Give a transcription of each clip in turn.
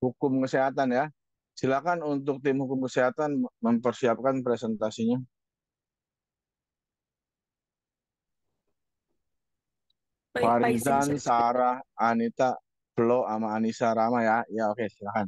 hukum kesehatan ya. Silakan untuk tim hukum kesehatan mempersiapkan presentasinya. Baik-baik Farizan, saja. Sarah, Anita, Flo, sama Anissa Rama ya. Ya oke silakan.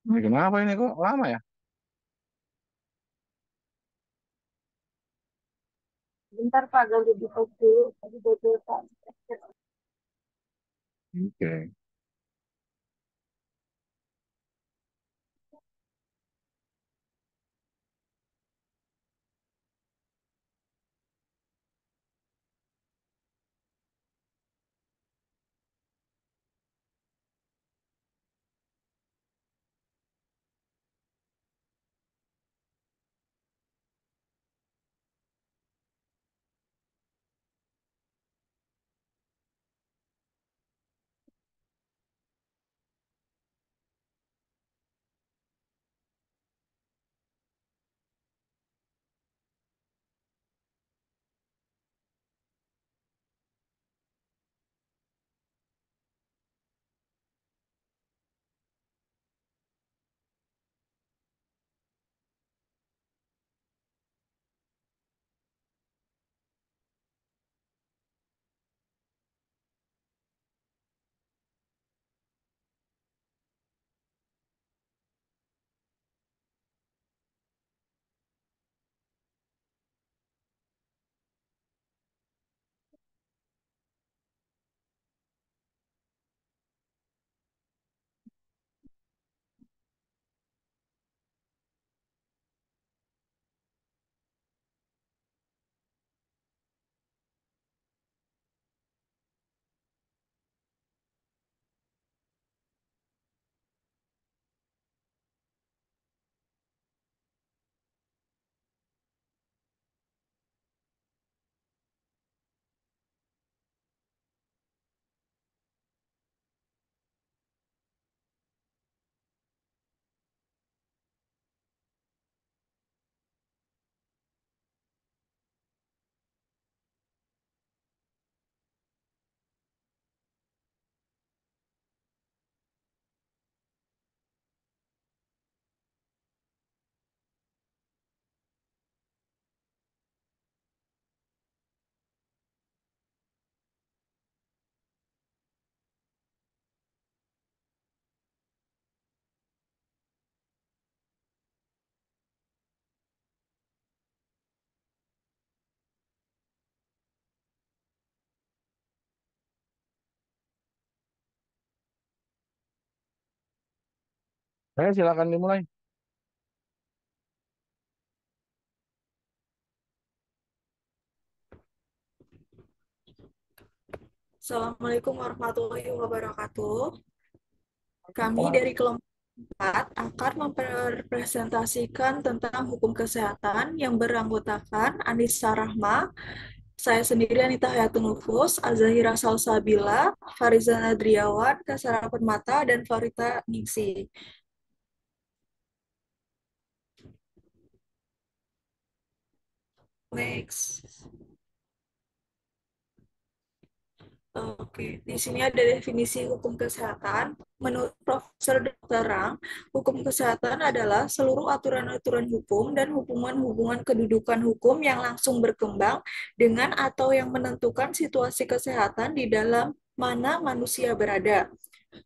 Ini kenapa ini kok lama ya? Bentar Pak, ganti device dulu. Tadi bocor Pak. Oke. Saya silakan dimulai. Assalamualaikum warahmatullahi wabarakatuh. Kami dari kelompok 4 akan mempresentasikan tentang hukum kesehatan yang beranggotakan Anissa Rahma, saya sendiri Anita Hayatun Nufus, Azahira Salsabila, Farizan Adriawan, Kasara Permata, dan Farita Ningsi. Next. Oke, di sini ada definisi hukum kesehatan. Menurut Profesor Dr. Rang, hukum kesehatan adalah seluruh aturan-aturan hukum dan hubungan-hubungan kedudukan hukum yang langsung berkembang dengan atau yang menentukan situasi kesehatan di dalam mana manusia berada.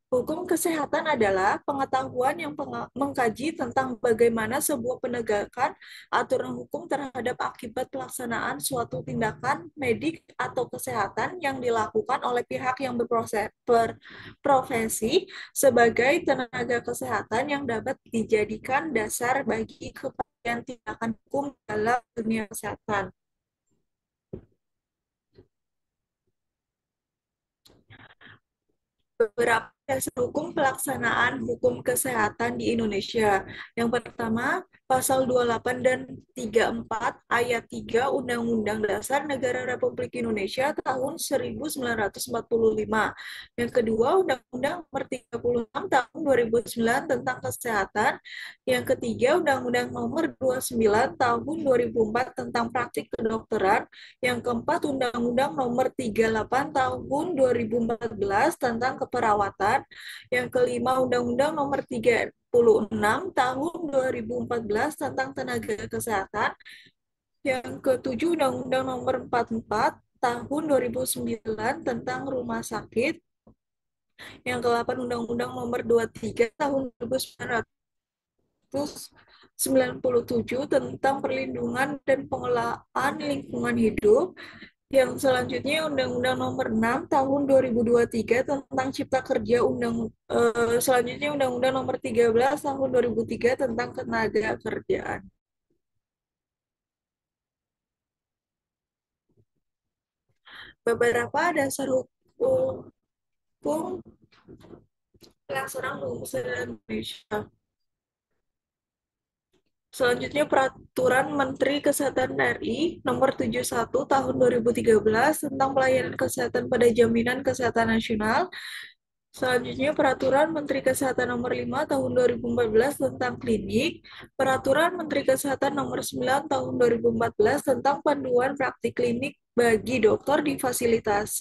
Hukum kesehatan adalah pengetahuan yang mengkaji tentang bagaimana sebuah penegakan aturan hukum terhadap akibat pelaksanaan suatu tindakan medik atau kesehatan yang dilakukan oleh pihak yang berprofesi sebagai tenaga kesehatan yang dapat dijadikan dasar bagi kepastian tindakan hukum dalam dunia kesehatan. Beberapa dasar hukum pelaksanaan hukum kesehatan di Indonesia. Yang pertama, Pasal 28 dan 34 Ayat 3 Undang-Undang Dasar Negara Republik Indonesia tahun 1945. Yang kedua, Undang-Undang Nomor 36 tahun 2009 tentang Kesehatan. Yang ketiga, Undang-Undang Nomor 29 tahun 2004 tentang Praktik Kedokteran. Yang keempat, Undang-Undang Nomor 38 tahun 2014 tentang keperawatan. Yang kelima, Undang-Undang Nomor 36 tahun 2014 tentang tenaga kesehatan. Yang ketujuh, Undang-Undang Nomor 44 tahun 2009 tentang rumah sakit. Yang ke-8, Undang-Undang Nomor 23 tahun 1997 tentang perlindungan dan pengelolaan lingkungan hidup. Yang selanjutnya Undang-Undang Nomor 6 Tahun 2023 tentang Cipta Kerja, selanjutnya Undang-Undang Nomor 13 Tahun 2003 tentang Ketenaga Kerjaan. Beberapa dasar hukum pelaksanaan hukum kesehatan Indonesia. Selanjutnya Peraturan Menteri Kesehatan RI Nomor 71 Tahun 2013 tentang pelayanan kesehatan pada jaminan kesehatan nasional. Selanjutnya, Peraturan Menteri Kesehatan Nomor 5 Tahun 2014 tentang klinik, Peraturan Menteri Kesehatan Nomor 9 Tahun 2014 tentang panduan praktik klinik bagi dokter di fasilitas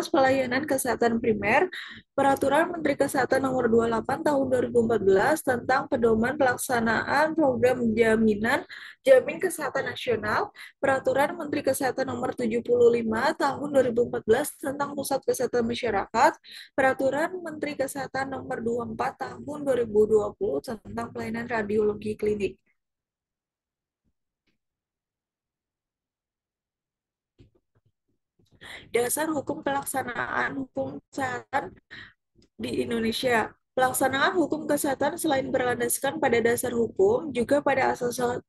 pelayanan kesehatan primer, Peraturan Menteri Kesehatan Nomor 28 Tahun 2014 tentang pedoman pelaksanaan program jamin kesehatan nasional, Peraturan Menteri Kesehatan Nomor 75 Tahun 2014 tentang pusat kesehatan masyarakat, Peraturan Menteri Kesehatan Nomor 24 Tahun 2020 tentang pelayanan radiologi klinik. Dasar hukum pelaksanaan hukum kesehatan di Indonesia. Pelaksanaan hukum kesehatan selain berlandaskan pada dasar hukum, juga pada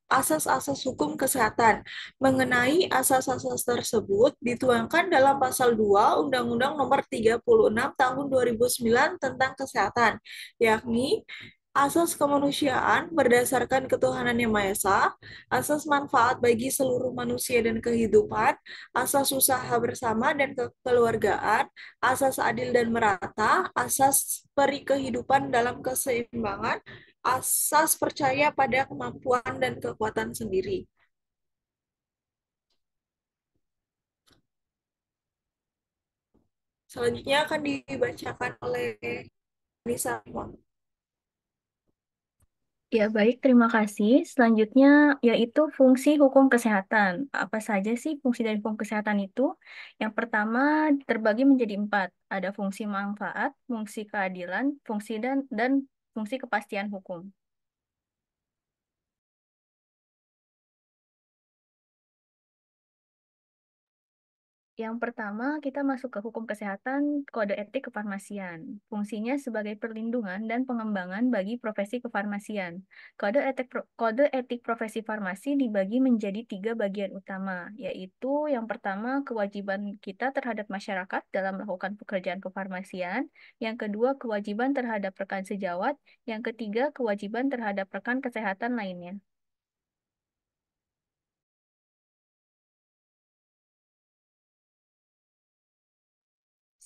asas-asas hukum kesehatan. Mengenai asas-asas tersebut, dituangkan dalam Pasal 2 Undang-Undang Nomor 36 Tahun 2009 tentang Kesehatan, yakni asas kemanusiaan berdasarkan ketuhanan yang Maha Esa, asas manfaat bagi seluruh manusia dan kehidupan, asas usaha bersama dan kekeluargaan, asas adil dan merata, asas peri kehidupan dalam keseimbangan, asas percaya pada kemampuan dan kekuatan sendiri. Selanjutnya akan dibacakan oleh Nisa. Ya, baik, terima kasih. Selanjutnya yaitu fungsi hukum kesehatan. Apa saja sih fungsi dari hukum kesehatan itu? Yang pertama terbagi menjadi 4. Ada fungsi manfaat, fungsi keadilan, fungsi dan fungsi kepastian hukum. Yang pertama, kita masuk ke hukum kesehatan, kode etik kefarmasian. Fungsinya sebagai perlindungan dan pengembangan bagi profesi kefarmasian. Kode etik profesi farmasi dibagi menjadi 3 bagian utama, yaitu yang pertama, kewajiban kita terhadap masyarakat dalam melakukan pekerjaan kefarmasian. Yang kedua, kewajiban terhadap rekan sejawat. Yang ketiga, kewajiban terhadap rekan kesehatan lainnya.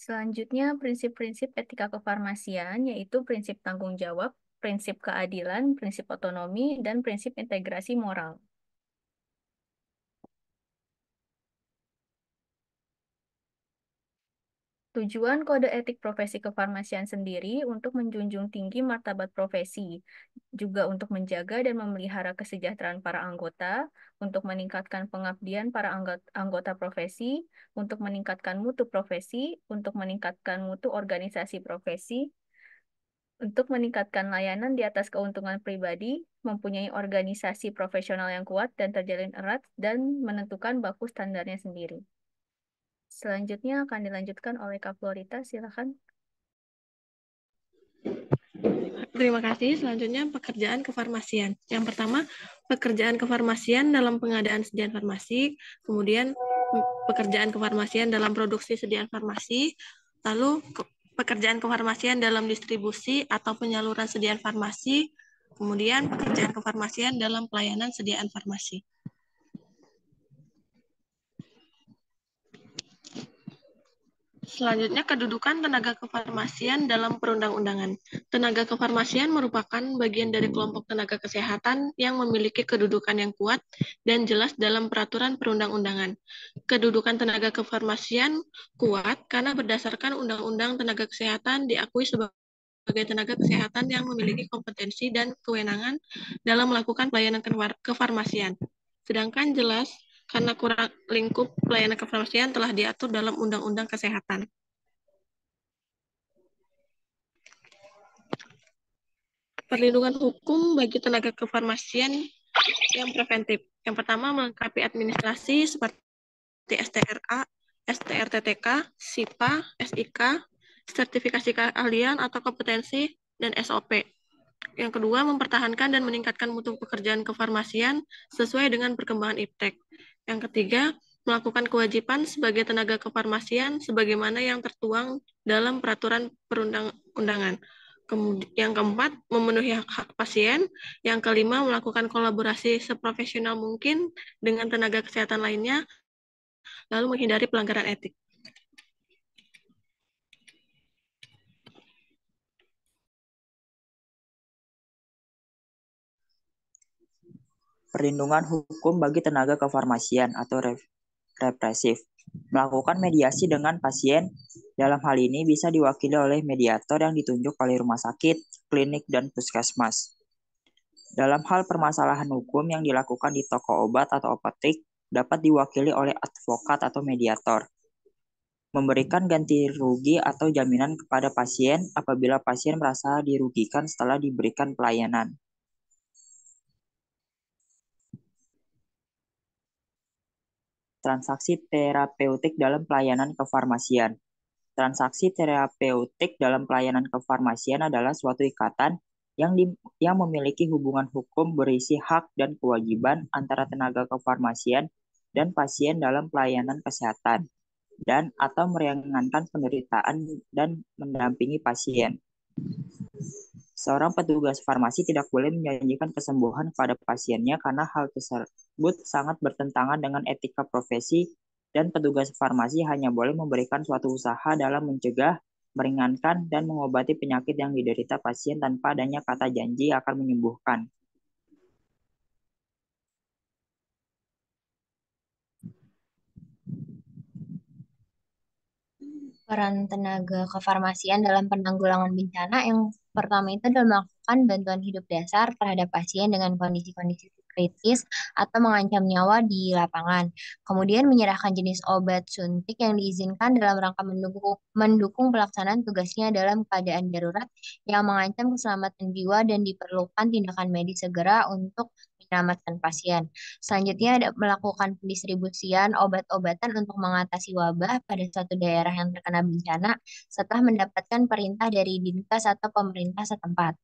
Selanjutnya, prinsip-prinsip etika kefarmasian, yaitu prinsip tanggung jawab, prinsip keadilan, prinsip otonomi, dan prinsip integrasi moral. Tujuan kode etik profesi kefarmasian sendiri untuk menjunjung tinggi martabat profesi, juga untuk menjaga dan memelihara kesejahteraan para anggota, untuk meningkatkan pengabdian para anggota profesi, untuk meningkatkan mutu profesi, untuk meningkatkan mutu organisasi profesi, untuk meningkatkan layanan di atas keuntungan pribadi, mempunyai organisasi profesional yang kuat dan terjalin erat, dan menentukan baku standarnya sendiri. Selanjutnya akan dilanjutkan oleh Kak Florita, silakan. Terima kasih. Selanjutnya pekerjaan kefarmasian. Yang pertama, pekerjaan kefarmasian dalam pengadaan sediaan farmasi, kemudian pekerjaan kefarmasian dalam produksi sediaan farmasi, lalu pekerjaan kefarmasian dalam distribusi atau penyaluran sediaan farmasi, kemudian pekerjaan kefarmasian dalam pelayanan sediaan farmasi. Selanjutnya, kedudukan tenaga kefarmasian dalam perundang-undangan. Tenaga kefarmasian merupakan bagian dari kelompok tenaga kesehatan yang memiliki kedudukan yang kuat dan jelas dalam peraturan perundang-undangan. Kedudukan tenaga kefarmasian kuat karena berdasarkan Undang-Undang Tenaga Kesehatan diakui sebagai tenaga kesehatan yang memiliki kompetensi dan kewenangan dalam melakukan pelayanan kefarmasian. Sedangkan jelas karena kurang lingkup pelayanan kefarmasian telah diatur dalam Undang-Undang Kesehatan. Perlindungan hukum bagi tenaga kefarmasian yang preventif. Yang pertama, melengkapi administrasi seperti STRA, STRTTK, SIPA, SIK, sertifikasi keahlian atau kompetensi, dan SOP. Yang kedua, mempertahankan dan meningkatkan mutu pekerjaan kefarmasian sesuai dengan perkembangan iptek. Yang ketiga, melakukan kewajiban sebagai tenaga kefarmasian sebagaimana yang tertuang dalam peraturan perundang-undangan. Yang keempat, memenuhi hak pasien. Yang kelima, melakukan kolaborasi seprofesional mungkin dengan tenaga kesehatan lainnya, lalu menghindari pelanggaran etik. Perlindungan hukum bagi tenaga kefarmasian atau represif. Melakukan mediasi dengan pasien, dalam hal ini bisa diwakili oleh mediator yang ditunjuk oleh rumah sakit, klinik, dan puskesmas. Dalam hal permasalahan hukum yang dilakukan di toko obat atau apotek, dapat diwakili oleh advokat atau mediator. Memberikan ganti rugi atau jaminan kepada pasien apabila pasien merasa dirugikan setelah diberikan pelayanan. Transaksi terapeutik dalam pelayanan kefarmasian. Transaksi terapeutik dalam pelayanan kefarmasian adalah suatu ikatan yang memiliki hubungan hukum berisi hak dan kewajiban antara tenaga kefarmasian dan pasien dalam pelayanan kesehatan, dan atau meringankan penderitaan dan mendampingi pasien. Seorang petugas farmasi tidak boleh menjanjikan kesembuhan kepada pasiennya karena hal tersebut sangat bertentangan dengan etika profesi, dan petugas farmasi hanya boleh memberikan suatu usaha dalam mencegah, meringankan, dan mengobati penyakit yang diderita pasien tanpa adanya kata janji akan menyembuhkan. Peran tenaga kefarmasian dalam penanggulangan bencana yang pertama itu adalah melakukan bantuan hidup dasar terhadap pasien dengan kondisi-kondisi kritis atau mengancam nyawa di lapangan. Kemudian menyerahkan jenis obat suntik yang diizinkan dalam rangka mendukung pelaksanaan tugasnya dalam keadaan darurat yang mengancam keselamatan jiwa dan diperlukan tindakan medis segera untuk menyelamatkan pasien. Selanjutnya ada melakukan pendistribusian obat-obatan untuk mengatasi wabah pada suatu daerah yang terkena bencana setelah mendapatkan perintah dari Dinkes atau pemerintah setempat.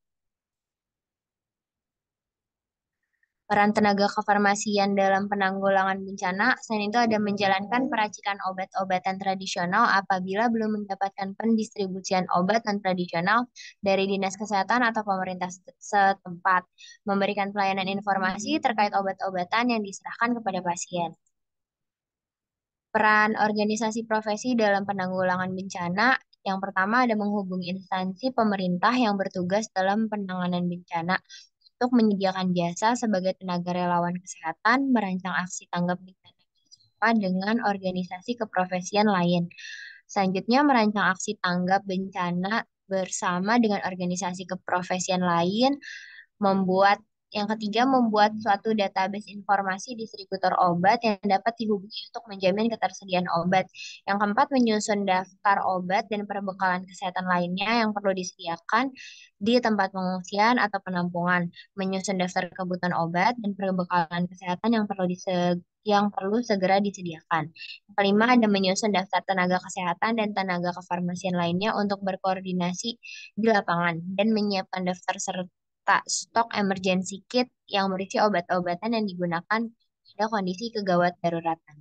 Peran tenaga kefarmasian dalam penanggulangan bencana, selain itu ada menjalankan peracikan obat-obatan tradisional apabila belum mendapatkan pendistribusian obat non-tradisional dari Dinas Kesehatan atau pemerintah setempat, memberikan pelayanan informasi terkait obat-obatan yang diserahkan kepada pasien. Peran organisasi profesi dalam penanggulangan bencana, yang pertama ada menghubungi instansi pemerintah yang bertugas dalam penanganan bencana untuk menyediakan jasa sebagai tenaga relawan kesehatan, merancang aksi tanggap bencana bersama dengan organisasi keprofesian lain. Selanjutnya, merancang aksi tanggap bencana bersama dengan organisasi keprofesian lain, yang ketiga, membuat suatu database informasi distributor obat yang dapat dihubungi untuk menjamin ketersediaan obat. Yang keempat, menyusun daftar obat dan perbekalan kesehatan lainnya yang perlu disediakan di tempat pengungsian atau penampungan. Menyusun daftar kebutuhan obat dan perbekalan kesehatan yang perlu segera disediakan. Yang kelima, ada menyusun daftar tenaga kesehatan dan tenaga kefarmasian lainnya untuk berkoordinasi di lapangan dan menyiapkan daftar serta stok emergency kit yang berisi obat-obatan yang digunakan pada kondisi kegawat daruratan.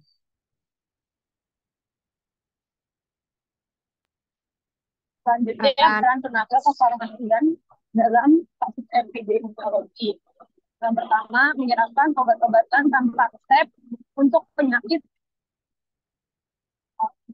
Selanjutnya, peran tenaga kefarmasian dalam kasus epidemiologi. Yang pertama, menyerahkan obat-obatan tanpa resep untuk penyakit.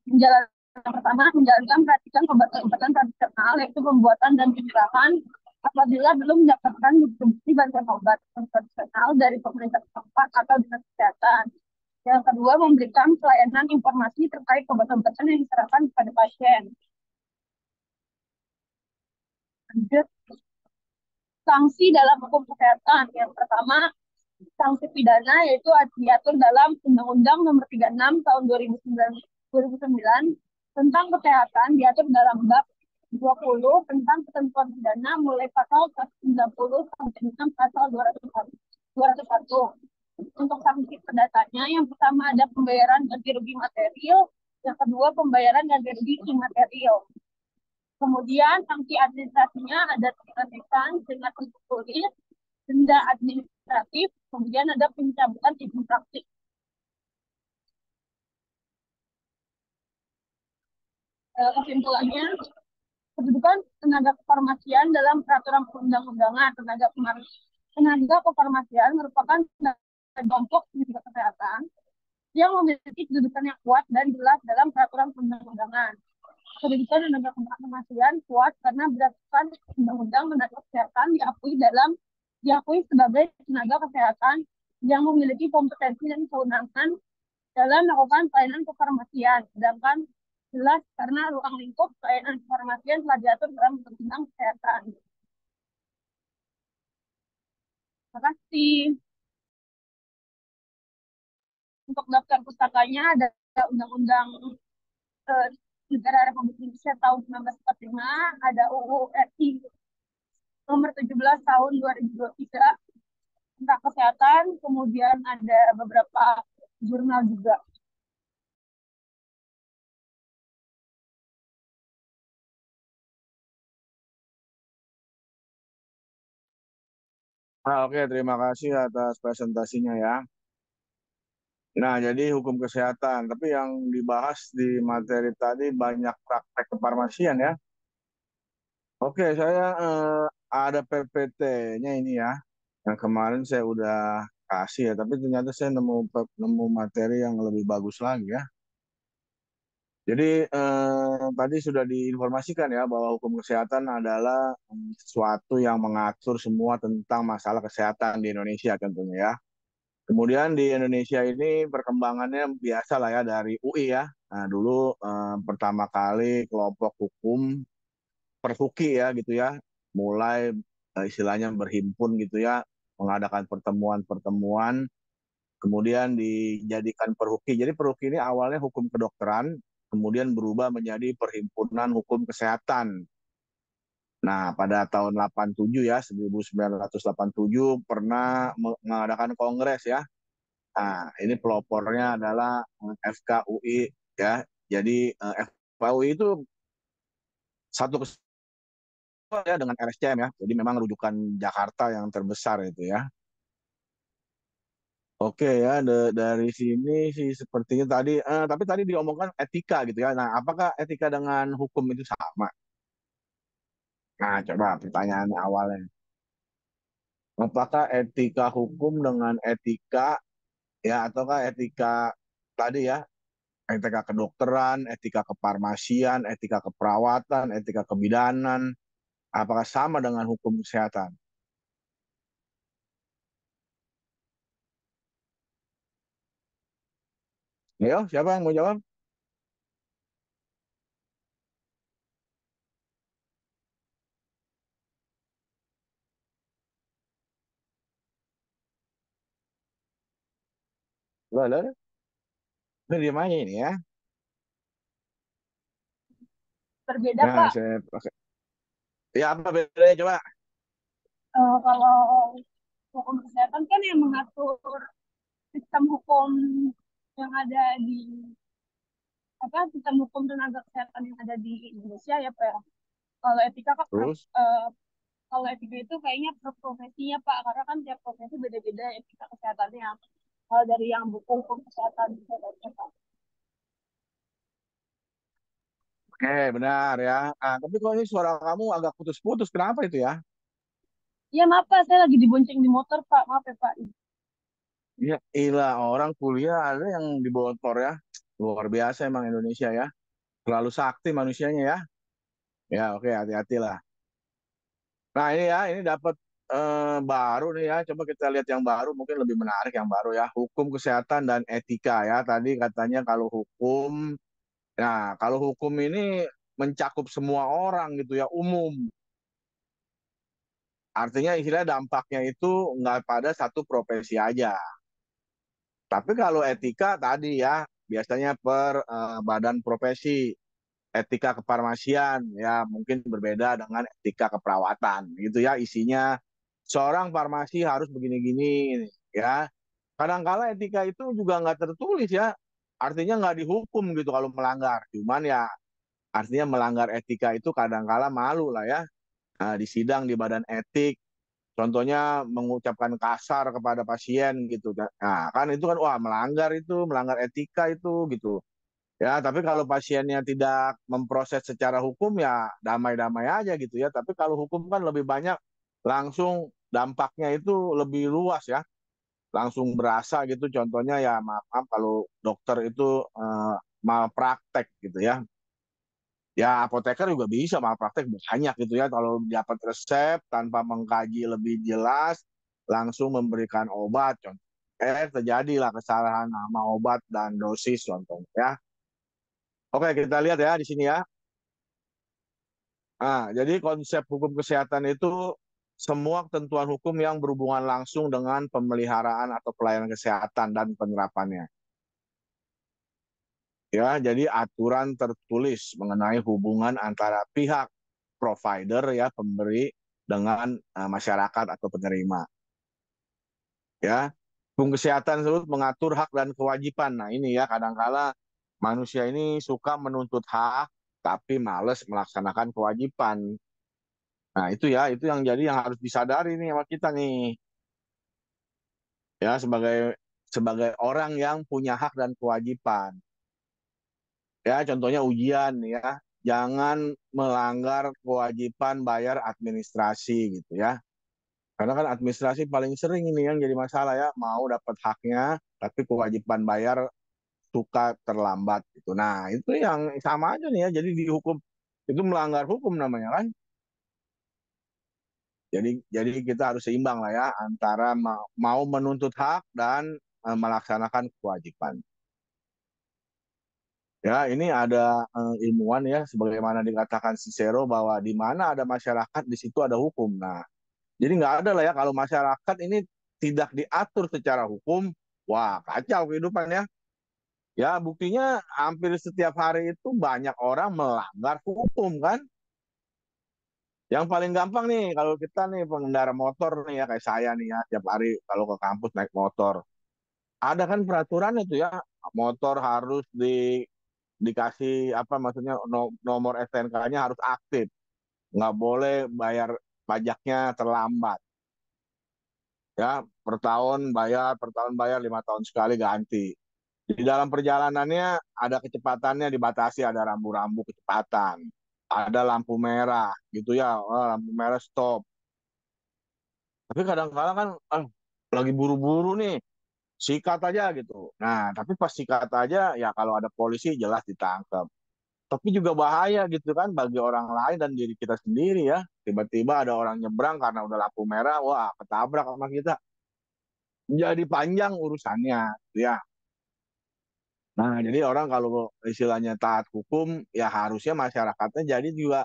Menjalankan praktikan obat-obatan tradisional, yaitu pembuatan dan penyerahan apabila belum mendapatkan distribusi bantuan obat tradisional dari pemerintah setempat atau dinas kesehatan. Yang kedua, memberikan pelayanan informasi terkait obat-obatan yang diserahkan kepada pasien. Lanjut, sanksi dalam hukum kesehatan. Yang pertama, sanksi pidana yaitu diatur dalam Undang-Undang Nomor 36 Tahun 2009 tentang kesehatan, diatur dalam bab 20 tentang ketentuan pidana mulai pasal 190 sampai dengan pasal 201. Untuk sanksi perdatanya, yang pertama ada pembayaran ganti rugi material, yang kedua pembayaran ganti rugi imaterial. Kemudian sanksi administrasinya ada pencegahan dengan bentuk tulis, denda administratif, kemudian ada pencabutan izin praktik. Kesimpulannya, kedudukan tenaga kefarmasian dalam peraturan perundang-undangan tenaga kefarmasian merupakan kelompok tenaga kesehatan yang memiliki kedudukan yang kuat dan jelas dalam peraturan perundang-undangan. Kedudukan tenaga kefarmasian kuat karena berdasarkan undang-undang tenaga kesehatan diakui sebagai tenaga kesehatan yang memiliki kompetensi dan kewenangan dalam melakukan pelayanan kefarmasian, sedangkan jelas karena ruang lingkup pelayanan kefarmasian telah diatur dalam Undang-Undang Kesehatan. Terima kasih. Untuk daftar pustakanya ada Undang-Undang Negara Republik Indonesia tahun 1945, ada UU RI nomor 17 tahun 2023 tentang kesehatan, kemudian ada beberapa jurnal juga. Oke, terima kasih atas presentasinya ya. Nah, jadi hukum kesehatan, tapi yang dibahas di materi tadi banyak praktek kefarmasian ya. Oke, saya ada PPT-nya ini ya, yang kemarin saya udah kasih ya, tapi ternyata saya nemu materi yang lebih bagus lagi ya. Jadi tadi sudah diinformasikan ya bahwa hukum kesehatan adalah sesuatu yang mengatur semua tentang masalah kesehatan di Indonesia tentunya ya. Kemudian di Indonesia ini perkembangannya biasa lah ya dari UI ya. Nah, dulu pertama kali kelompok hukum Perhuki ya gitu ya, mulai istilahnya berhimpun gitu ya, mengadakan pertemuan-pertemuan, kemudian dijadikan Perhuki. Jadi Perhuki ini awalnya hukum kedokteran, kemudian berubah menjadi Perhimpunan Hukum Kesehatan. Nah, pada tahun 87 ya, 1987 pernah mengadakan kongres ya. Nah, ini pelopornya adalah FKUI ya. Jadi FKUI itu satu kesatuan ya dengan RSCM ya. Jadi memang rujukan Jakarta yang terbesar itu ya. Oke ya, dari sini sih sepertinya tadi, tapi tadi diomongkan etika gitu ya. Nah, apakah etika dengan hukum itu sama? Nah, coba pertanyaan awalnya. Apakah etika hukum dengan etika ya ataukah etika tadi ya, etika kedokteran, etika kefarmasian, etika keperawatan, etika kebidanan, apakah sama dengan hukum kesehatan? Ayo, siapa yang mau jawab? Lo, lo, ini diam aja ini ya. Berbeda, Nah, Pak. saya pakai. Ya apa bedanya coba? Kalau hukum kesehatan kan yang mengatur sistem hukum yang ada di apa sistem hukum tenaga kesehatan yang ada di Indonesia ya Pak. Ya. Kalau etika kan Terus, kalau etika itu kayaknya per profesinya Pak, karena kan tiap profesi beda-beda etika kesehatannya. Kalau dari yang buku hukum kesehatan gitu Pak. oke benar ya. Ah, tapi kok ini suara kamu agak putus-putus, kenapa itu ya? Iya maaf Pak, saya lagi dibonceng di motor Pak, maaf ya Pak. Ya, ilah orang kuliah ada yang di motor ya. Luar biasa emang Indonesia ya. Terlalu sakti manusianya ya. Ya, oke, hati-hatilah. Nah, ini ya, ini dapat baru nih ya. Coba kita lihat yang baru, mungkin lebih menarik yang baru ya. Hukum kesehatan dan etika ya. Tadi katanya kalau hukum, nah kalau hukum ini mencakup semua orang gitu ya, umum. Artinya istilah dampaknya itu nggak pada satu profesi aja. Tapi kalau etika tadi ya, biasanya per badan profesi. Etika kefarmasian ya mungkin berbeda dengan etika keperawatan gitu ya, isinya seorang farmasi harus begini-gini ya. Kadangkala etika itu juga nggak tertulis ya, artinya nggak dihukum gitu kalau melanggar, cuman ya artinya melanggar etika itu kadangkala malu lah ya. Nah, di sidang di badan etik contohnya mengucapkan kasar kepada pasien gitu, nah kan itu kan wah melanggar, itu melanggar etika itu gitu. Ya, tapi kalau pasiennya tidak memproses secara hukum ya damai-damai aja gitu ya. Tapi kalau hukum kan lebih banyak langsung dampaknya itu lebih luas ya. Langsung berasa gitu. Contohnya ya maaf, maaf kalau dokter itu malpraktek gitu ya. Ya apoteker juga bisa malpraktek banyak gitu ya. Kalau dapat resep tanpa mengkaji lebih jelas langsung memberikan obat. Contoh, terjadilah kesalahan nama obat dan dosis contohnya ya. Oke, kita lihat ya di sini ya. Nah, jadi konsep hukum kesehatan itu semua ketentuan hukum yang berhubungan langsung dengan pemeliharaan atau pelayanan kesehatan dan penerapannya. Ya, jadi aturan tertulis mengenai hubungan antara pihak provider ya pemberi dengan masyarakat atau penerima. Ya, hukum kesehatan tersebut mengatur hak dan kewajiban. Nah, ini ya kadangkala manusia ini suka menuntut hak tapi males melaksanakan kewajiban. Nah, itu ya, itu yang jadi yang harus disadari nih sama kita nih. Ya, sebagai sebagai orang yang punya hak dan kewajiban. Ya, contohnya ujian ya. Jangan melanggar kewajiban bayar administrasi gitu ya. Karena kan administrasi paling sering ini yang jadi masalah ya. Mau dapat haknya, tapi kewajiban bayar suka terlambat gitu. Nah, itu yang sama aja nih ya. Jadi dihukum itu melanggar hukum namanya kan. Jadi kita harus seimbang lah ya antara mau menuntut hak dan melaksanakan kewajiban. Ya, ini ada ilmuwan ya, sebagaimana dikatakan Cicero bahwa di mana ada masyarakat di situ ada hukum. Nah, jadi nggak ada lah ya kalau masyarakat ini tidak diatur secara hukum, wah kacau kehidupan ya. Ya, buktinya hampir setiap hari itu banyak orang melanggar hukum kan. Yang paling gampang nih kalau kita nih pengendara motor nih ya kayak saya nih ya tiap hari kalau ke kampus naik motor. Ada kan peraturan itu ya, motor harus dikasih apa maksudnya nomor STNK-nya harus aktif, nggak boleh bayar pajaknya terlambat ya, per tahun bayar 5 tahun sekali ganti. Di dalam perjalanannya ada kecepatannya dibatasi, ada rambu-rambu kecepatan, ada lampu merah gitu ya, oh, lampu merah stop. Tapi kadang-kadang kan lagi buru-buru nih, sikat aja gitu. Nah, tapi pas sikat aja ya kalau ada polisi jelas ditangkap. Tapi juga bahaya gitu kan bagi orang lain dan diri kita sendiri ya. Tiba-tiba ada orang nyebrang karena udah lampu merah, wah ketabrak sama kita. Jadi panjang urusannya, gitu ya. Nah, jadi orang kalau istilahnya taat hukum, ya harusnya masyarakatnya jadi juga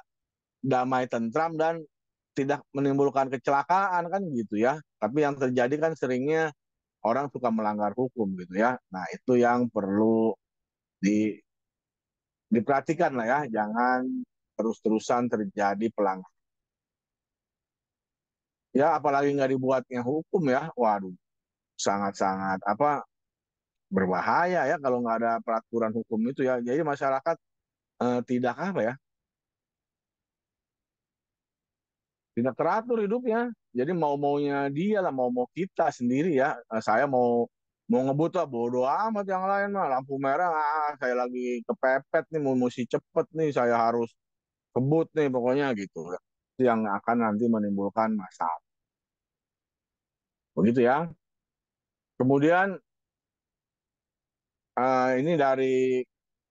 damai tentram dan tidak menimbulkan kecelakaan kan gitu ya. Tapi yang terjadi kan seringnya orang suka melanggar hukum gitu ya. Nah, itu yang perlu di, diperhatikan lah ya. Jangan terus-terusan terjadi pelanggaran. Ya, apalagi nggak dibuatnya hukum ya. Waduh, sangat-sangat apa berbahaya ya kalau nggak ada peraturan hukum itu ya. Jadi masyarakat tidak apa ya, tidak teratur hidupnya. Jadi mau-maunya dia lah, mau-mau kita sendiri ya. Saya mau ngebut lah, bodo amat yang lain mah. Lampu merah, saya lagi kepepet nih, mau mesti cepet nih, saya harus kebut nih pokoknya gitu. Itu yang akan nanti menimbulkan masalah. Begitu ya. Kemudian ini dari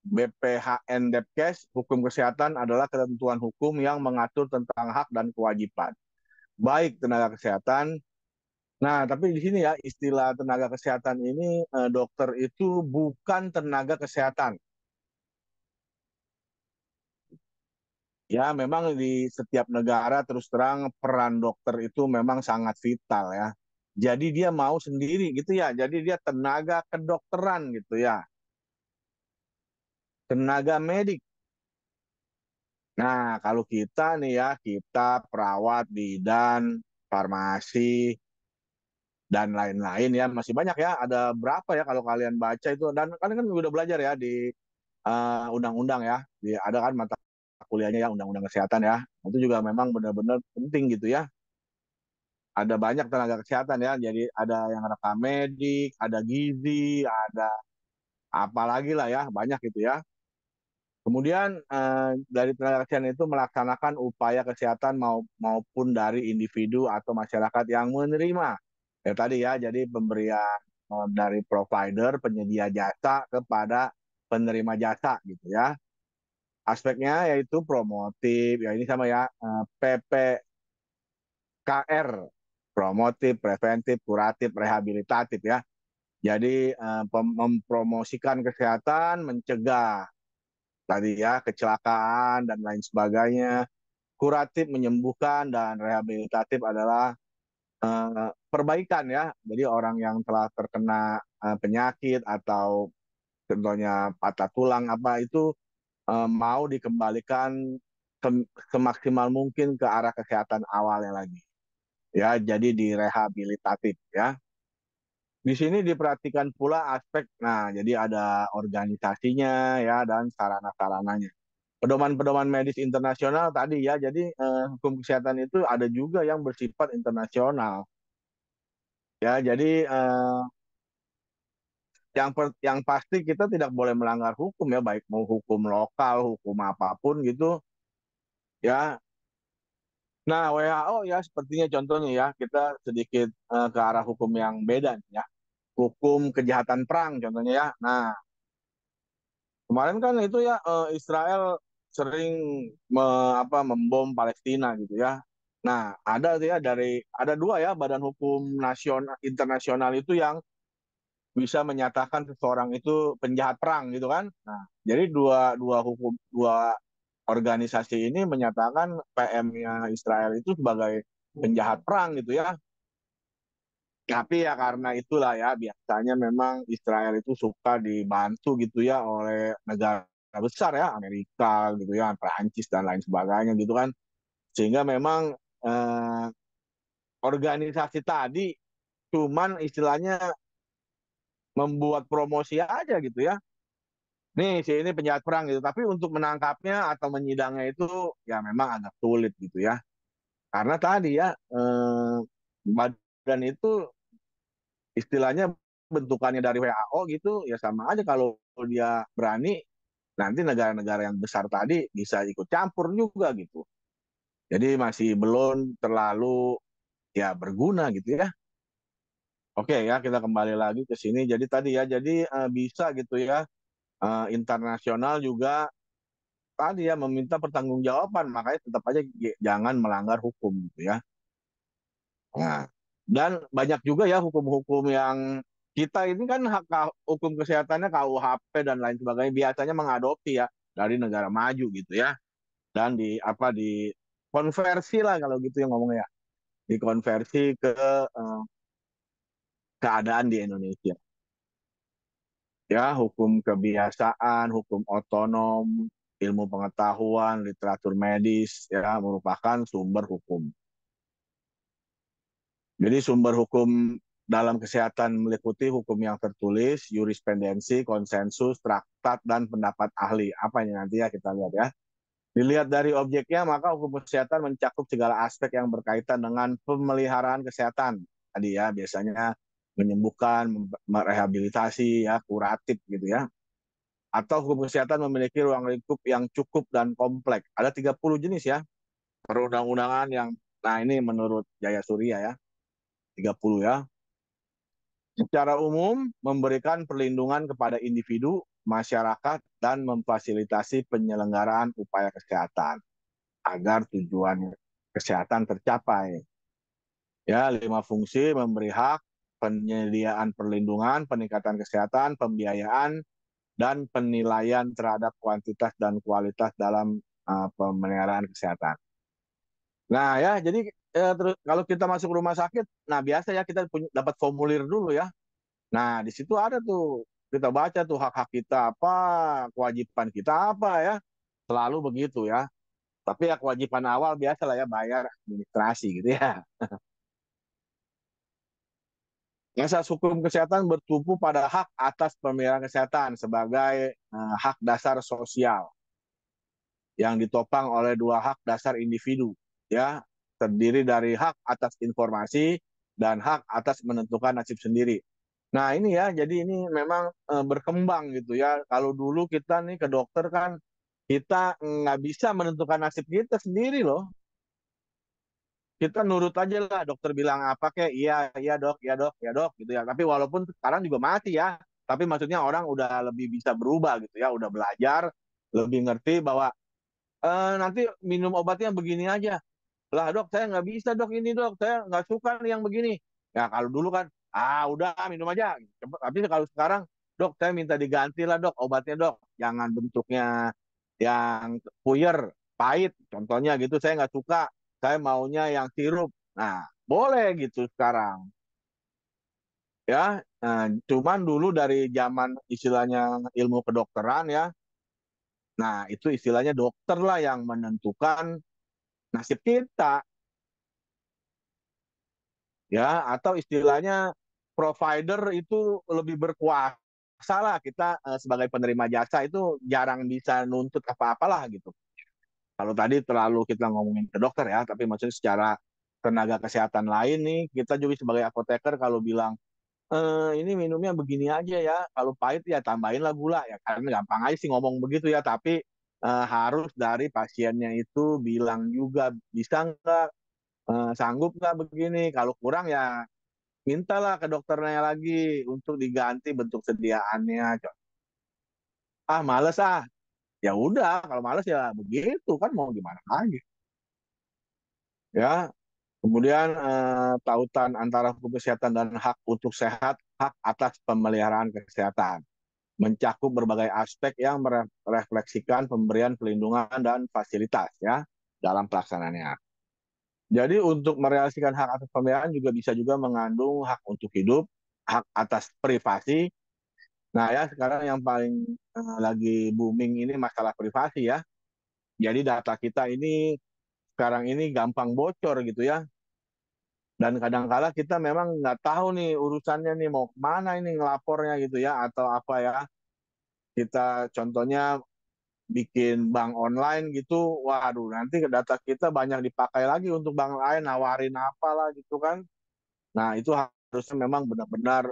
BPHN Depkes, hukum kesehatan adalah ketentuan hukum yang mengatur tentang hak dan kewajiban baik tenaga kesehatan. Nah, tapi di sini ya istilah tenaga kesehatan ini dokter itu bukan tenaga kesehatan. Ya, memang di setiap negara terus terang peran dokter itu memang sangat vital ya. Jadi dia mau sendiri gitu ya. Jadi dia tenaga kedokteran gitu ya. Tenaga medik. Nah, kalau kita nih ya, kita perawat, bidan, farmasi, dan lain-lain ya. Masih banyak ya, ada berapa ya kalau kalian baca itu. Dan kalian kan udah belajar ya di undang-undang ya. Ada kan mata kuliahnya ya, undang-undang kesehatan ya. Itu juga memang benar-benar penting gitu ya. Ada banyak tenaga kesehatan ya. Jadi ada yang rekam medik, ada gizi, ada apalagi lah ya, banyak gitu ya. Kemudian dari tenaga kesehatan itu melaksanakan upaya kesehatan maupun dari individu atau masyarakat yang menerima. Ya tadi ya, jadi pemberian dari provider, penyedia jasa kepada penerima jasa gitu ya. Aspeknya yaitu promotif, ya ini sama ya, PPKR, promotif, preventif, kuratif, rehabilitatif ya. Jadi mempromosikan kesehatan, mencegah tadi ya kecelakaan dan lain sebagainya. Kuratif menyembuhkan dan rehabilitatif adalah perbaikan ya. Jadi orang yang telah terkena penyakit atau contohnya patah tulang apa itu mau dikembalikan ke, semaksimal mungkin ke arah kesehatan awalnya lagi. Ya, jadi direhabilitatif ya. Di sini diperhatikan pula aspek, nah jadi ada organisasinya ya dan sarana-sarananya. Pedoman-pedoman medis internasional tadi ya, jadi hukum kesehatan itu ada juga yang bersifat internasional. Ya, jadi yang pasti kita tidak boleh melanggar hukum ya, baik mau hukum lokal, hukum apapun gitu ya. Nah, WHO ya sepertinya contohnya ya, kita sedikit ke arah hukum yang beda nih ya. Hukum kejahatan perang contohnya ya. Nah, kemarin kan itu ya Israel sering membom Palestina gitu ya. Nah, ada tuh ya ada dua ya badan hukum nasional internasional itu yang bisa menyatakan seseorang itu penjahat perang gitu kan. Nah, jadi dua organisasi ini menyatakan PM-nya Israel itu sebagai penjahat perang gitu ya. Tapi ya karena itulah ya biasanya memang Israel itu suka dibantu gitu ya oleh negara besar ya, Amerika gitu ya, Perancis dan lain sebagainya gitu kan. Sehingga memang eh, organisasi tadi cuman istilahnya membuat promosi aja gitu ya. Nih si ini penjahat perang gitu. Tapi untuk menangkapnya atau menyidangnya itu ya memang agak sulit gitu ya. Karena tadi ya badan itu istilahnya bentukannya dari WHO gitu ya sama aja kalau dia berani nanti negara-negara yang besar tadi bisa ikut campur juga gitu. Jadi masih belum terlalu ya berguna gitu ya. Oke ya kita kembali lagi ke sini. Jadi tadi ya jadi bisa gitu ya internasional juga tadi ya meminta pertanggungjawaban makanya tetap aja jangan melanggar hukum gitu ya. Nah, dan banyak juga ya hukum-hukum yang kita ini kan hukum kesehatannya KUHP dan lain sebagainya biasanya mengadopsi ya dari negara maju gitu ya dan di apa di konversi lah kalau gitu yang ngomongnya ya dikonversi ke keadaan di Indonesia ya hukum kebiasaan hukum otonom ilmu pengetahuan literatur medis ya merupakan sumber hukum. Jadi sumber hukum dalam kesehatan meliputi hukum yang tertulis, jurisprudensi, konsensus, traktat, dan pendapat ahli. Apa ini nanti ya kita lihat ya. Dilihat dari objeknya, maka hukum kesehatan mencakup segala aspek yang berkaitan dengan pemeliharaan kesehatan. Tadi ya, biasanya menyembuhkan, merehabilitasi, ya, kuratif gitu ya. Atau hukum kesehatan memiliki ruang lingkup yang cukup dan kompleks. Ada 30 jenis ya, perundang-undangan yang, nah ini menurut Jaya Surya ya, 30 ya. Secara umum, memberikan perlindungan kepada individu, masyarakat, dan memfasilitasi penyelenggaraan upaya kesehatan agar tujuan kesehatan tercapai. Ya, 5 fungsi memberi hak, penyediaan perlindungan, peningkatan kesehatan, pembiayaan, dan penilaian terhadap kuantitas dan kualitas dalam pemeliharaan kesehatan. Nah ya, jadi terus kalau kita masuk rumah sakit, nah biasa ya kita dapat formulir dulu ya. Nah, di situ ada tuh kita baca tuh hak-hak kita apa, kewajiban kita apa ya. Selalu begitu ya. Tapi ya kewajiban awal biasa lah ya bayar administrasi gitu ya. Asas hukum kesehatan bertumpu pada hak atas pemeliharaan kesehatan sebagai hak dasar sosial yang ditopang oleh dua hak dasar individu ya terdiri dari hak atas informasi dan hak atas menentukan nasib sendiri. Nah ini ya, jadi ini memang berkembang gitu ya. Kalau dulu kita nih ke dokter kan kita nggak bisa menentukan nasib kita sendiri loh. Kita nurut aja lah, dokter bilang apa kek, iya, iya dok, iya dok, iya dok gitu ya. Tapi walaupun sekarang juga masih ya, tapi maksudnya orang udah lebih bisa berubah gitu ya, udah belajar, lebih ngerti bahwa nanti minum obatnya begini aja. Lah dok, saya nggak bisa dok ini dok, saya nggak suka nih yang begini. Ya kalau dulu kan, udah minum aja. Tapi kalau sekarang, dok saya minta diganti lah dok obatnya dok. Jangan bentuknya yang puyer, pahit. Contohnya gitu, saya nggak suka. Saya maunya yang sirup. Nah, boleh gitu sekarang. Ya, cuman dulu dari zaman istilahnya ilmu kedokteran ya. Nah, itu istilahnya dokter lah yang menentukan nasib kita. Ya atau istilahnya provider itu lebih berkuasa lah kita sebagai penerima jasa itu jarang bisa nuntut apa-apalah gitu. Kalau tadi terlalu kita ngomongin ke dokter ya, tapi maksudnya secara tenaga kesehatan lain nih kita juga sebagai apoteker kalau bilang ini minumnya begini aja ya, kalau pahit ya tambahin lah gula ya, karena gampang aja sih ngomong begitu ya, tapi harus dari pasiennya itu bilang juga bisa nggak sanggup nggak begini, kalau kurang ya mintalah ke dokternya lagi untuk diganti bentuk sediaannya. Males ya udah kalau males ya begitu kan mau gimana lagi ya. Kemudian tautan antara hukum kesehatan dan hak untuk sehat, hak atas pemeliharaan kesehatan mencakup berbagai aspek yang merefleksikan pemberian perlindungan dan fasilitas ya dalam pelaksanaannya. Jadi untuk merealisasikan hak atas pemeliharaan juga bisa juga mengandung hak untuk hidup, hak atas privasi. Nah ya sekarang yang paling lagi booming ini masalah privasi ya. Jadi data kita ini sekarang ini gampang bocor gitu ya. Dan kadang-kala kita memang nggak tahu nih urusannya nih mau kemana ini ngelapornya gitu ya atau apa ya. Kita contohnya bikin bank online gitu, waduh nanti data kita banyak dipakai lagi untuk bank lain nawarin apalah gitu kan. Nah itu harusnya memang benar-benar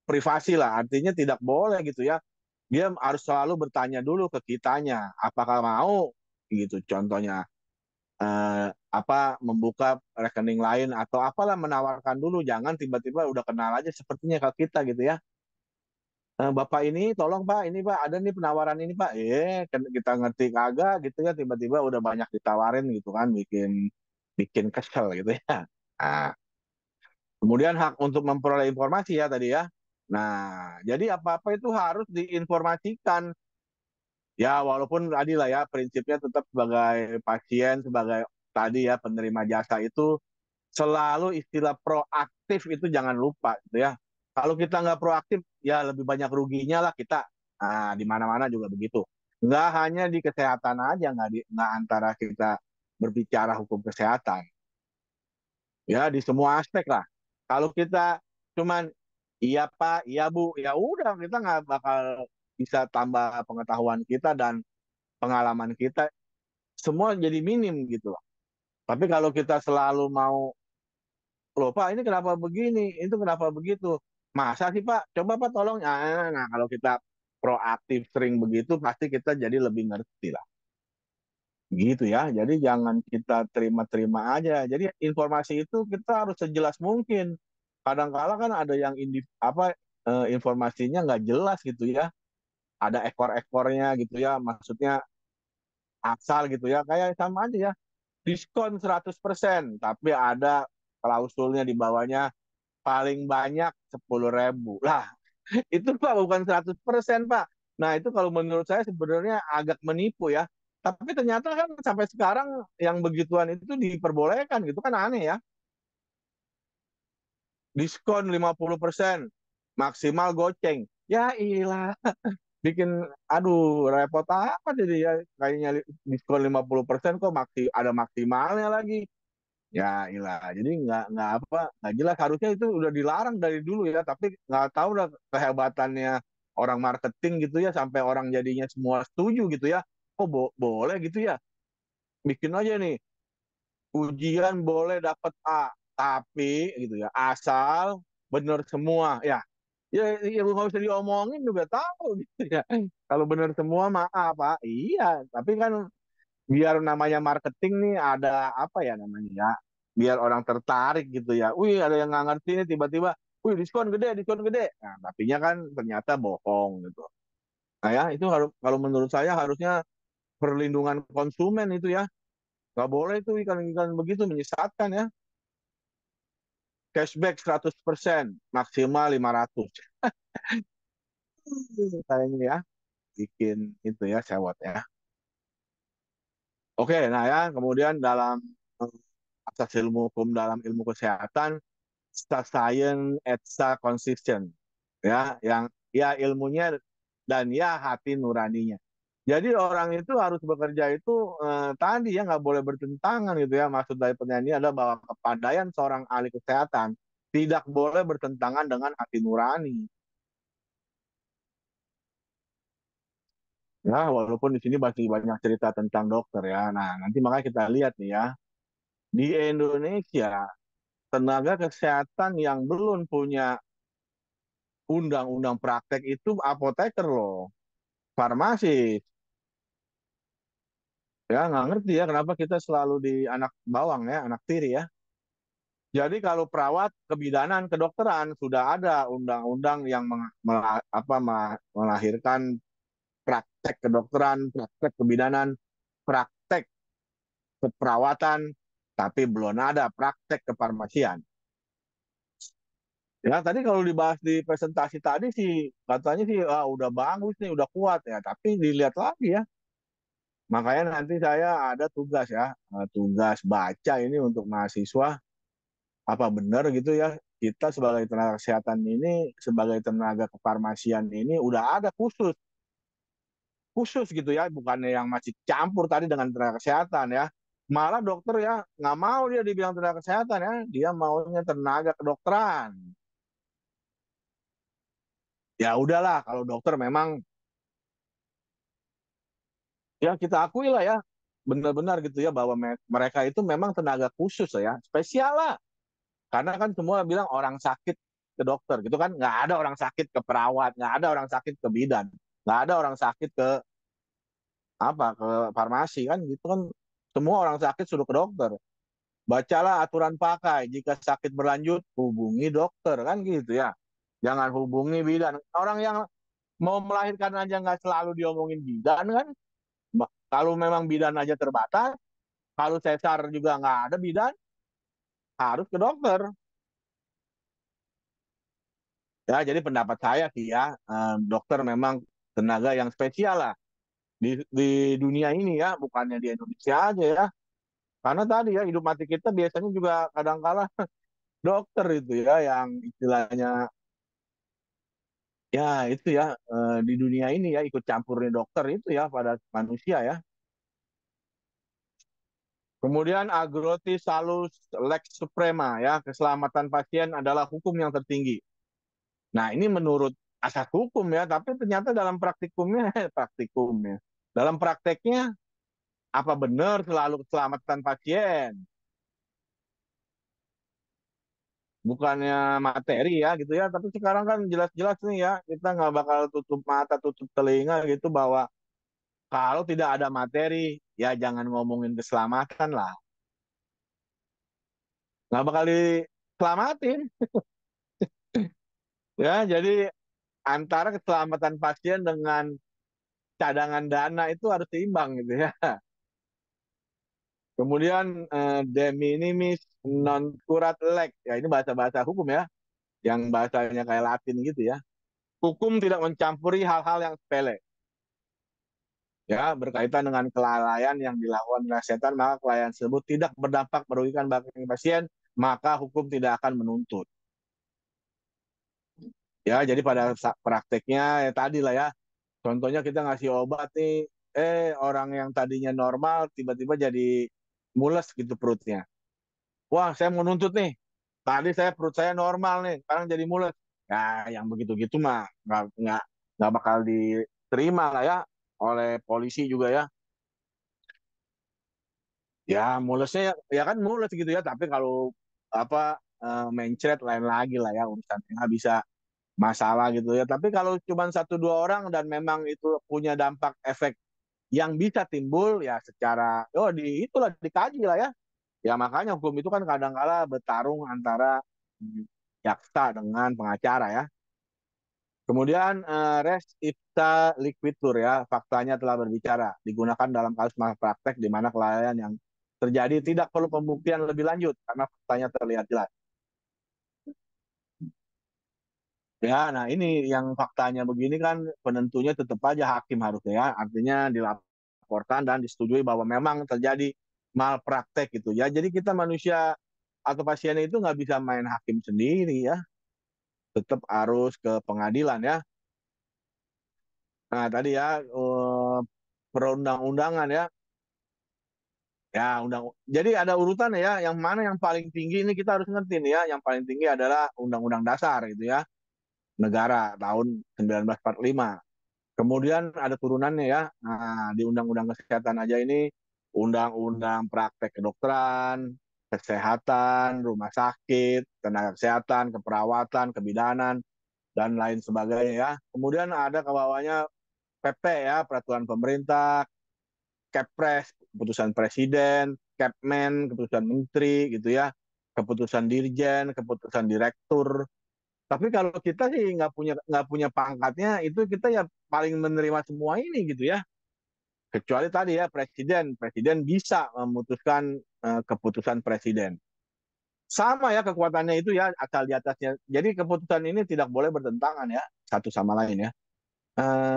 privasi lah, artinya tidak boleh gitu ya. Dia harus selalu bertanya dulu ke kitanya, apakah mau gitu. Contohnya apa membuka rekening lain atau apalah menawarkan dulu, jangan tiba-tiba udah kenal aja sepertinya ke kita gitu ya. Bapak ini tolong Pak, ini Pak ada nih penawaran ini Pak. Kita ngerti kagak gitu ya, tiba-tiba udah banyak ditawarin gitu kan, bikin bikin kesel gitu ya. Nah, kemudian hak untuk memperoleh informasi ya tadi ya. Nah, jadi apa-apa itu harus diinformasikan. Ya, walaupun tadi lah ya prinsipnya tetap sebagai pasien, sebagai tadi ya penerima jasa itu selalu istilah proaktif itu jangan lupa gitu ya. Kalau kita nggak proaktif, ya lebih banyak ruginya lah kita. Nah, di mana-mana juga begitu. Nggak hanya di kesehatan aja, nggak antara kita berbicara hukum kesehatan. Ya, di semua aspek lah. Kalau kita cuman iya Pak, iya Bu, ya udah kita nggak bakal bisa tambah pengetahuan kita dan pengalaman kita. Semua jadi minim gitu. Tapi kalau kita selalu mau loh Pak ini kenapa begini, itu kenapa begitu. Masa sih Pak, coba Pak tolong. Nah, kalau kita proaktif sering begitu, pasti kita jadi lebih ngerti lah. Gitu ya, jadi jangan kita terima-terima aja. Jadi informasi itu kita harus sejelas mungkin. Kadang-kala kan ada yang informasinya nggak jelas gitu ya. Ada ekor-ekornya gitu ya, maksudnya asal gitu ya. Kayak sama aja ya, diskon 100%, tapi ada klausulnya di bawahnya paling banyak 10.000. Lah, itu Pak bukan 100% Pak. Nah, itu kalau menurut saya sebenarnya agak menipu ya. Tapi ternyata kan sampai sekarang yang begituan itu diperbolehkan gitu kan aneh ya. Diskon 50%, maksimal goceng. Ya ilah, bikin aduh repot apa jadi ya kayaknya diskon 50% kok ada maksimalnya lagi. Ya ilah, jadi nggak jelas harusnya itu udah dilarang dari dulu ya, tapi nggak tahu lah kehebatannya orang marketing gitu ya sampai orang jadinya semua setuju gitu ya. Oh boleh gitu ya, bikin aja nih ujian boleh dapat A, tapi gitu ya asal benar semua ya. Ya nggak usah diomongin juga tahu gitu ya. Kalau benar semua maaf Pak, iya, tapi kan biar namanya marketing nih ada apa ya namanya ya, biar orang tertarik gitu ya. Wih ada yang nggak ngerti nih tiba-tiba, wih diskon gede, diskon gede. Nah tapinya kan ternyata bohong gitu. Nah ya itu harus kalau menurut saya harusnya perlindungan konsumen itu ya. Nggak boleh itu iklan-iklan begitu menyesatkan ya. Cashback 100%, maksimal 500. Kayaknya ya bikin itu ya sewot ya. Oke, nah ya kemudian dalam asas ilmu hukum dalam ilmu kesehatan science etsa consistent ya yang ya ilmunya dan ya hati nuraninya. Jadi orang itu harus bekerja itu tadi ya nggak boleh bertentangan gitu ya. Maksud dari penyanyi adalah bahwa kepandaian seorang ahli kesehatan tidak boleh bertentangan dengan hati nurani. Ya, walaupun di sini masih banyak cerita tentang dokter ya. Nah, nanti makanya kita lihat nih ya. Di Indonesia, tenaga kesehatan yang belum punya undang-undang praktek itu apoteker loh, farmasis. Ya nggak ngerti ya kenapa kita selalu di anak bawang ya, anak tiri ya. Jadi kalau perawat kebidanan kedokteran sudah ada undang-undang yang melahirkan praktek kedokteran, praktek kebidanan, praktek keperawatan, tapi belum ada praktek kefarmasian. Ya tadi kalau dibahas di presentasi tadi sih katanya sih udah bagus nih, udah kuat ya, tapi dilihat lagi ya. Makanya nanti saya ada tugas ya, tugas baca ini untuk mahasiswa apa benar gitu ya kita sebagai tenaga kesehatan ini, sebagai tenaga kefarmasian ini udah ada khusus khusus gitu ya, bukannya yang masih campur tadi dengan tenaga kesehatan ya. Malah dokter ya nggak mau dia dibilang tenaga kesehatan ya, dia maunya tenaga kedokteran. Ya udahlah kalau dokter memang ya kita akui lah ya, benar-benar gitu ya bahwa mereka itu memang tenaga khusus ya, spesial lah. Karena kan semua bilang orang sakit ke dokter gitu kan, nggak ada orang sakit ke perawat, nggak ada orang sakit ke bidan, nggak ada orang sakit ke apa ke farmasi kan gitu kan, semua orang sakit suruh ke dokter. Bacalah aturan pakai, jika sakit berlanjut hubungi dokter kan gitu ya, jangan hubungi bidan. Orang yang mau melahirkan aja nggak selalu diomongin bidan kan, kalau memang bidan aja terbatas, kalau sesar juga nggak ada bidan, harus ke dokter. Ya, jadi pendapat saya sih ya, dokter memang tenaga yang spesial lah di dunia ini ya, bukannya di Indonesia aja ya. Karena tadi ya hidup mati kita biasanya juga kadang-kala dokter itu ya yang istilahnya ya itu ya, di dunia ini ya ikut campurnya dokter itu ya pada manusia ya. Kemudian agrotis salus lex suprema ya, keselamatan pasien adalah hukum yang tertinggi. Nah, ini menurut asas hukum ya, tapi ternyata dalam praktikumnya, praktikumnya, dalam prakteknya apa benar selalu keselamatan pasien? Bukannya materi ya gitu ya, tapi sekarang kan jelas-jelas nih ya, kita nggak bakal tutup mata, tutup telinga gitu bahwa kalau tidak ada materi, ya jangan ngomongin keselamatan lah. Nggak bakal diselamatin. Ya, jadi antara keselamatan pasien dengan cadangan dana itu harus seimbang gitu ya. Kemudian de minimis non curat lex. Ya ini bahasa-bahasa hukum ya, yang bahasanya kayak Latin gitu ya. Hukum tidak mencampuri hal-hal yang sepele. Ya, berkaitan dengan kelalaian yang dilakukan oleh setan, maka kelalaian tersebut tidak berdampak merugikan bagi pasien, maka hukum tidak akan menuntut. Ya, jadi pada prakteknya ya tadi lah ya. Contohnya kita ngasih obat nih, orang yang tadinya normal tiba-tiba jadi mules gitu perutnya. Wah, saya mau nuntut nih. Tadi perut saya normal nih, sekarang jadi mules. Ya, yang begitu-gitu mah nggak bakal diterima lah ya oleh polisi juga ya. Ya, mulesnya ya kan mules gitu ya. Tapi kalau apa mencret lain lagi lah ya urusan nggak bisa masalah gitu ya. Tapi kalau cuma satu dua orang dan memang itu punya dampak efek yang bisa timbul ya secara itulah dikaji lah ya. Ya makanya hukum itu kan kadang-kala bertarung antara jaksa dengan pengacara ya. Kemudian res ipsa liquitur ya, faktanya telah berbicara, digunakan dalam kasus malpraktek di mana kelalaian yang terjadi tidak perlu pembuktian lebih lanjut karena faktanya terlihat jelas. Ya, nah ini yang faktanya begini kan penentunya tetap aja hakim harusnya ya, artinya dilaporkan dan disetujui bahwa memang terjadi malpraktek gitu ya. Jadi kita manusia atau pasien itu nggak bisa main hakim sendiri ya, tetap harus ke pengadilan ya. Nah tadi ya perundang-undangan ya, ya jadi ada urutan ya, yang mana yang paling tinggi ini kita harus ngerti nih ya, yang paling tinggi adalah Undang-Undang Dasar gitu ya, negara tahun 1945. Kemudian ada turunannya ya. Nah, di Undang-Undang Kesehatan aja ini Undang-Undang Praktek Kedokteran, Kesehatan, Rumah Sakit, Tenaga Kesehatan, Keperawatan, Kebidanan, dan lain sebagainya ya. Kemudian ada ke bawahnya PP ya, Peraturan Pemerintah, Kepres, Keputusan Presiden, Kepmen, Keputusan Menteri gitu ya, Keputusan Dirjen, Keputusan Direktur. Tapi kalau kita sih nggak punya pangkatnya, itu kita ya paling menerima semua ini gitu ya. Kecuali tadi ya presiden bisa memutuskan keputusan presiden. Sama ya kekuatannya itu ya asal di atasnya. Jadi keputusan ini tidak boleh bertentangan ya satu sama lain ya.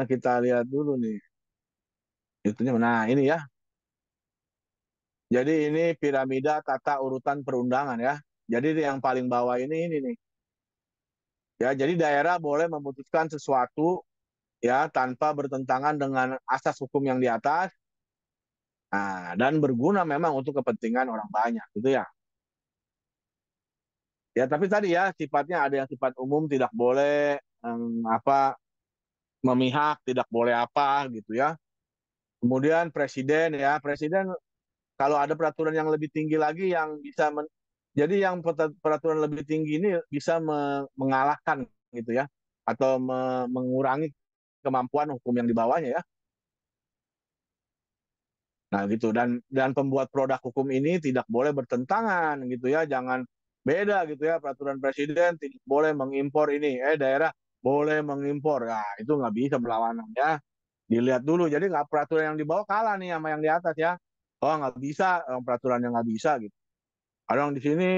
Kita lihat dulu nih. Itunya nah ini ya. Jadi ini piramida tata urutan perundangan ya. Jadi yang paling bawah ini nih. Ya, jadi daerah boleh memutuskan sesuatu ya tanpa bertentangan dengan asas hukum yang di atas, Nah, dan berguna memang untuk kepentingan orang banyak gitu ya. Ya, tapi tadi ya sifatnya ada yang sifat umum, tidak boleh apa memihak, tidak boleh apa gitu ya. Kemudian presiden ya, presiden kalau ada peraturan yang lebih tinggi lagi yang bisa jadi yang peraturan lebih tinggi ini bisa mengalahkan gitu ya, atau mengurangi kemampuan hukum yang di bawahnya ya. Nah gitu, dan pembuat produk hukum ini tidak boleh bertentangan gitu ya, jangan beda gitu ya, peraturan presiden tidak boleh mengimpor ini, daerah boleh mengimpor, nah itu nggak bisa berlawanan ya, dilihat dulu, jadi nggak peraturan yang di bawah kalah nih sama yang di atas ya, oh nggak bisa, peraturan yang nggak bisa gitu, orang di sini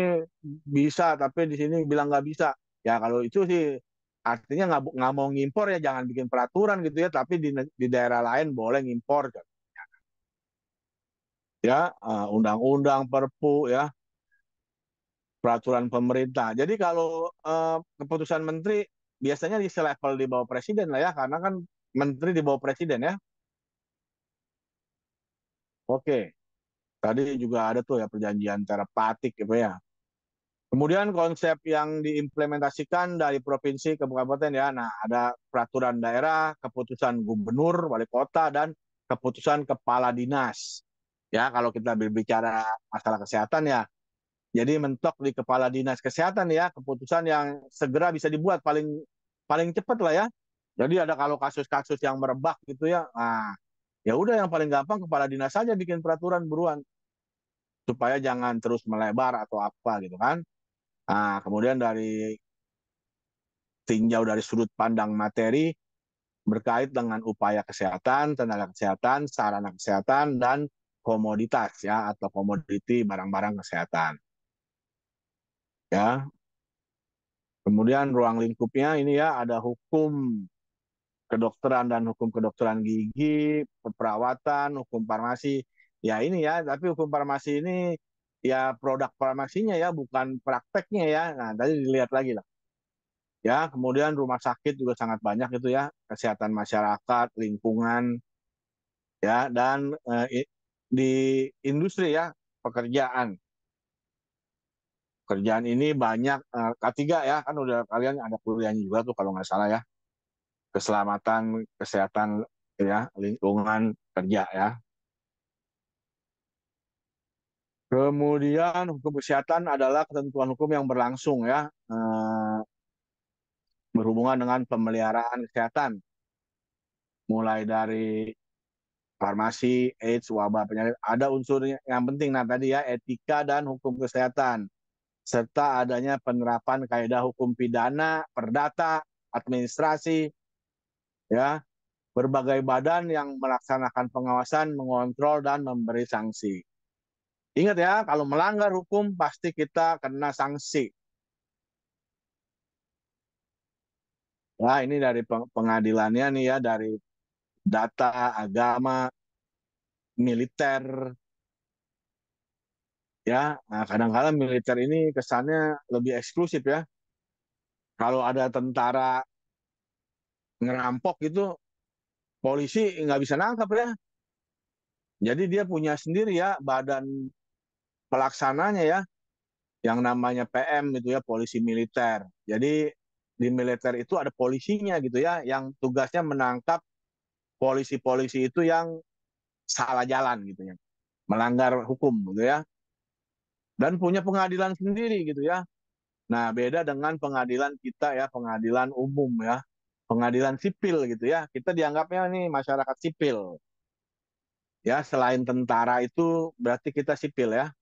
bisa tapi di sini bilang nggak bisa, ya kalau itu sih artinya nggak mau ngimpor ya jangan bikin peraturan gitu ya, tapi di daerah lain boleh ngimpor ya, undang-undang, perpu ya, peraturan pemerintah. Jadi kalau keputusan menteri biasanya di selevel di bawah presiden lah ya, karena kan menteri di bawah presiden ya. Oke, tadi juga ada tuh ya perjanjian telepatik gitu ya. Kemudian konsep yang diimplementasikan dari provinsi ke kabupaten ya. Nah, ada peraturan daerah, keputusan gubernur, wali kota, dan keputusan kepala dinas. Ya, kalau kita berbicara masalah kesehatan ya, jadi mentok di kepala dinas kesehatan ya, keputusan yang segera bisa dibuat paling paling cepat lah ya. Jadi ada kalau kasus-kasus yang merebak gitu ya, nah ya udah yang paling gampang kepala dinas saja bikin peraturan buruan supaya jangan terus melebar atau apa gitu kan. Nah, kemudian dari tinjau dari sudut pandang materi berkait dengan upaya kesehatan, tenaga kesehatan, sarana kesehatan, dan komoditas ya atau komoditi barang-barang kesehatan. Ya, kemudian ruang lingkupnya ini ya ada hukum kedokteran dan hukum kedokteran gigi, perawatan, hukum farmasi. Ya ini ya, tapi hukum farmasi ini ya produk farmasinya ya, bukan prakteknya ya. Nah, tadi dilihat lagi lah. Ya, kemudian rumah sakit juga sangat banyak itu ya, kesehatan masyarakat, lingkungan, ya, dan di industri ya, pekerjaan. Pekerjaan ini banyak K3 ya, kan udah kalian ada kuliahnya juga tuh kalau nggak salah ya. Keselamatan, kesehatan ya, lingkungan kerja ya. Kemudian hukum kesehatan adalah ketentuan hukum yang berlangsung ya, berhubungan dengan pemeliharaan kesehatan, mulai dari farmasi, AIDS, wabah penyakit. Ada unsur yang penting nah tadi ya, etika dan hukum kesehatan, serta adanya penerapan kaidah hukum pidana, perdata, administrasi, ya, berbagai badan yang melaksanakan pengawasan, mengontrol, dan memberi sanksi. Ingat ya, kalau melanggar hukum pasti kita kena sanksi. Nah, ini dari pengadilannya nih ya, dari data, agama, militer, ya. Nah, kadang-kadang militer ini kesannya lebih eksklusif ya. Kalau ada tentara ngerampok itu, polisi nggak bisa nangkap ya. Jadi dia punya sendiri ya, badan pelaksananya ya, yang namanya PM itu ya, polisi militer. Jadi di militer itu ada polisinya gitu ya, yang tugasnya menangkap polisi-polisi itu yang salah jalan gitu ya, melanggar hukum gitu ya, dan punya pengadilan sendiri gitu ya. Nah, beda dengan pengadilan kita ya, pengadilan umum ya, pengadilan sipil gitu ya. Kita dianggapnya nih masyarakat sipil ya, selain tentara itu berarti kita sipil ya.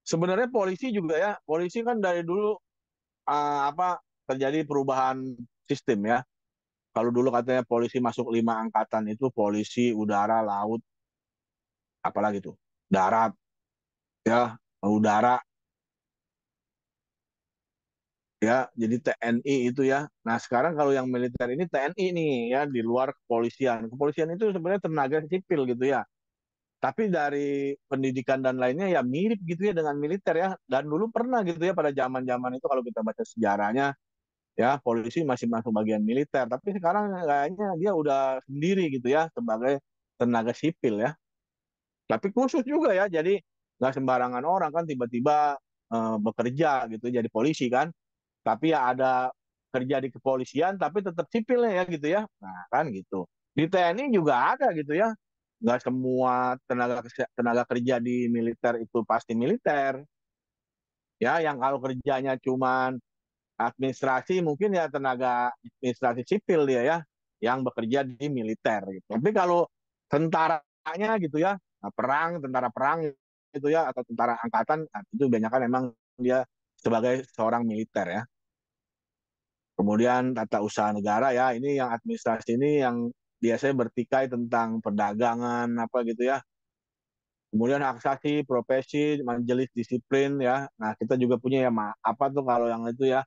Sebenarnya polisi juga ya, polisi kan dari dulu apa terjadi perubahan sistem ya. Kalau dulu katanya polisi masuk 5 angkatan itu polisi udara, laut, apalagi tuh darat ya, udara ya, jadi TNI itu ya. Nah sekarang kalau yang militer ini TNI nih ya, di luar kepolisian. Kepolisian itu sebenarnya tenaga sipil gitu ya. Tapi dari pendidikan dan lainnya ya mirip gitu ya dengan militer ya. Dan dulu pernah gitu ya pada zaman-zaman itu kalau kita baca sejarahnya ya, polisi masih masuk bagian militer. Tapi sekarang kayaknya dia udah sendiri gitu ya sebagai tenaga sipil ya. Tapi khusus juga ya, jadi nggak sembarangan orang kan tiba-tiba bekerja gitu jadi polisi kan. Tapi ya ada kerja di kepolisian tapi tetap sipil ya gitu ya. Nah kan gitu. Di TNI juga ada gitu ya. Nggak semua tenaga kerja di militer itu pasti militer. Ya, yang kalau kerjanya cuman administrasi mungkin ya tenaga administrasi sipil dia ya yang bekerja di militer gitu. Tapi kalau tentaranya gitu ya, nah, tentara perang gitu ya atau tentara angkatan nah, itu banyak kan memang dia sebagai seorang militer ya. Kemudian tata usaha negara ya, ini yang administrasi ini yang biasanya bertikai tentang perdagangan apa gitu ya. Kemudian hak asasi, profesi, majelis disiplin ya. Nah, kita juga punya ya apa tuh kalau yang itu ya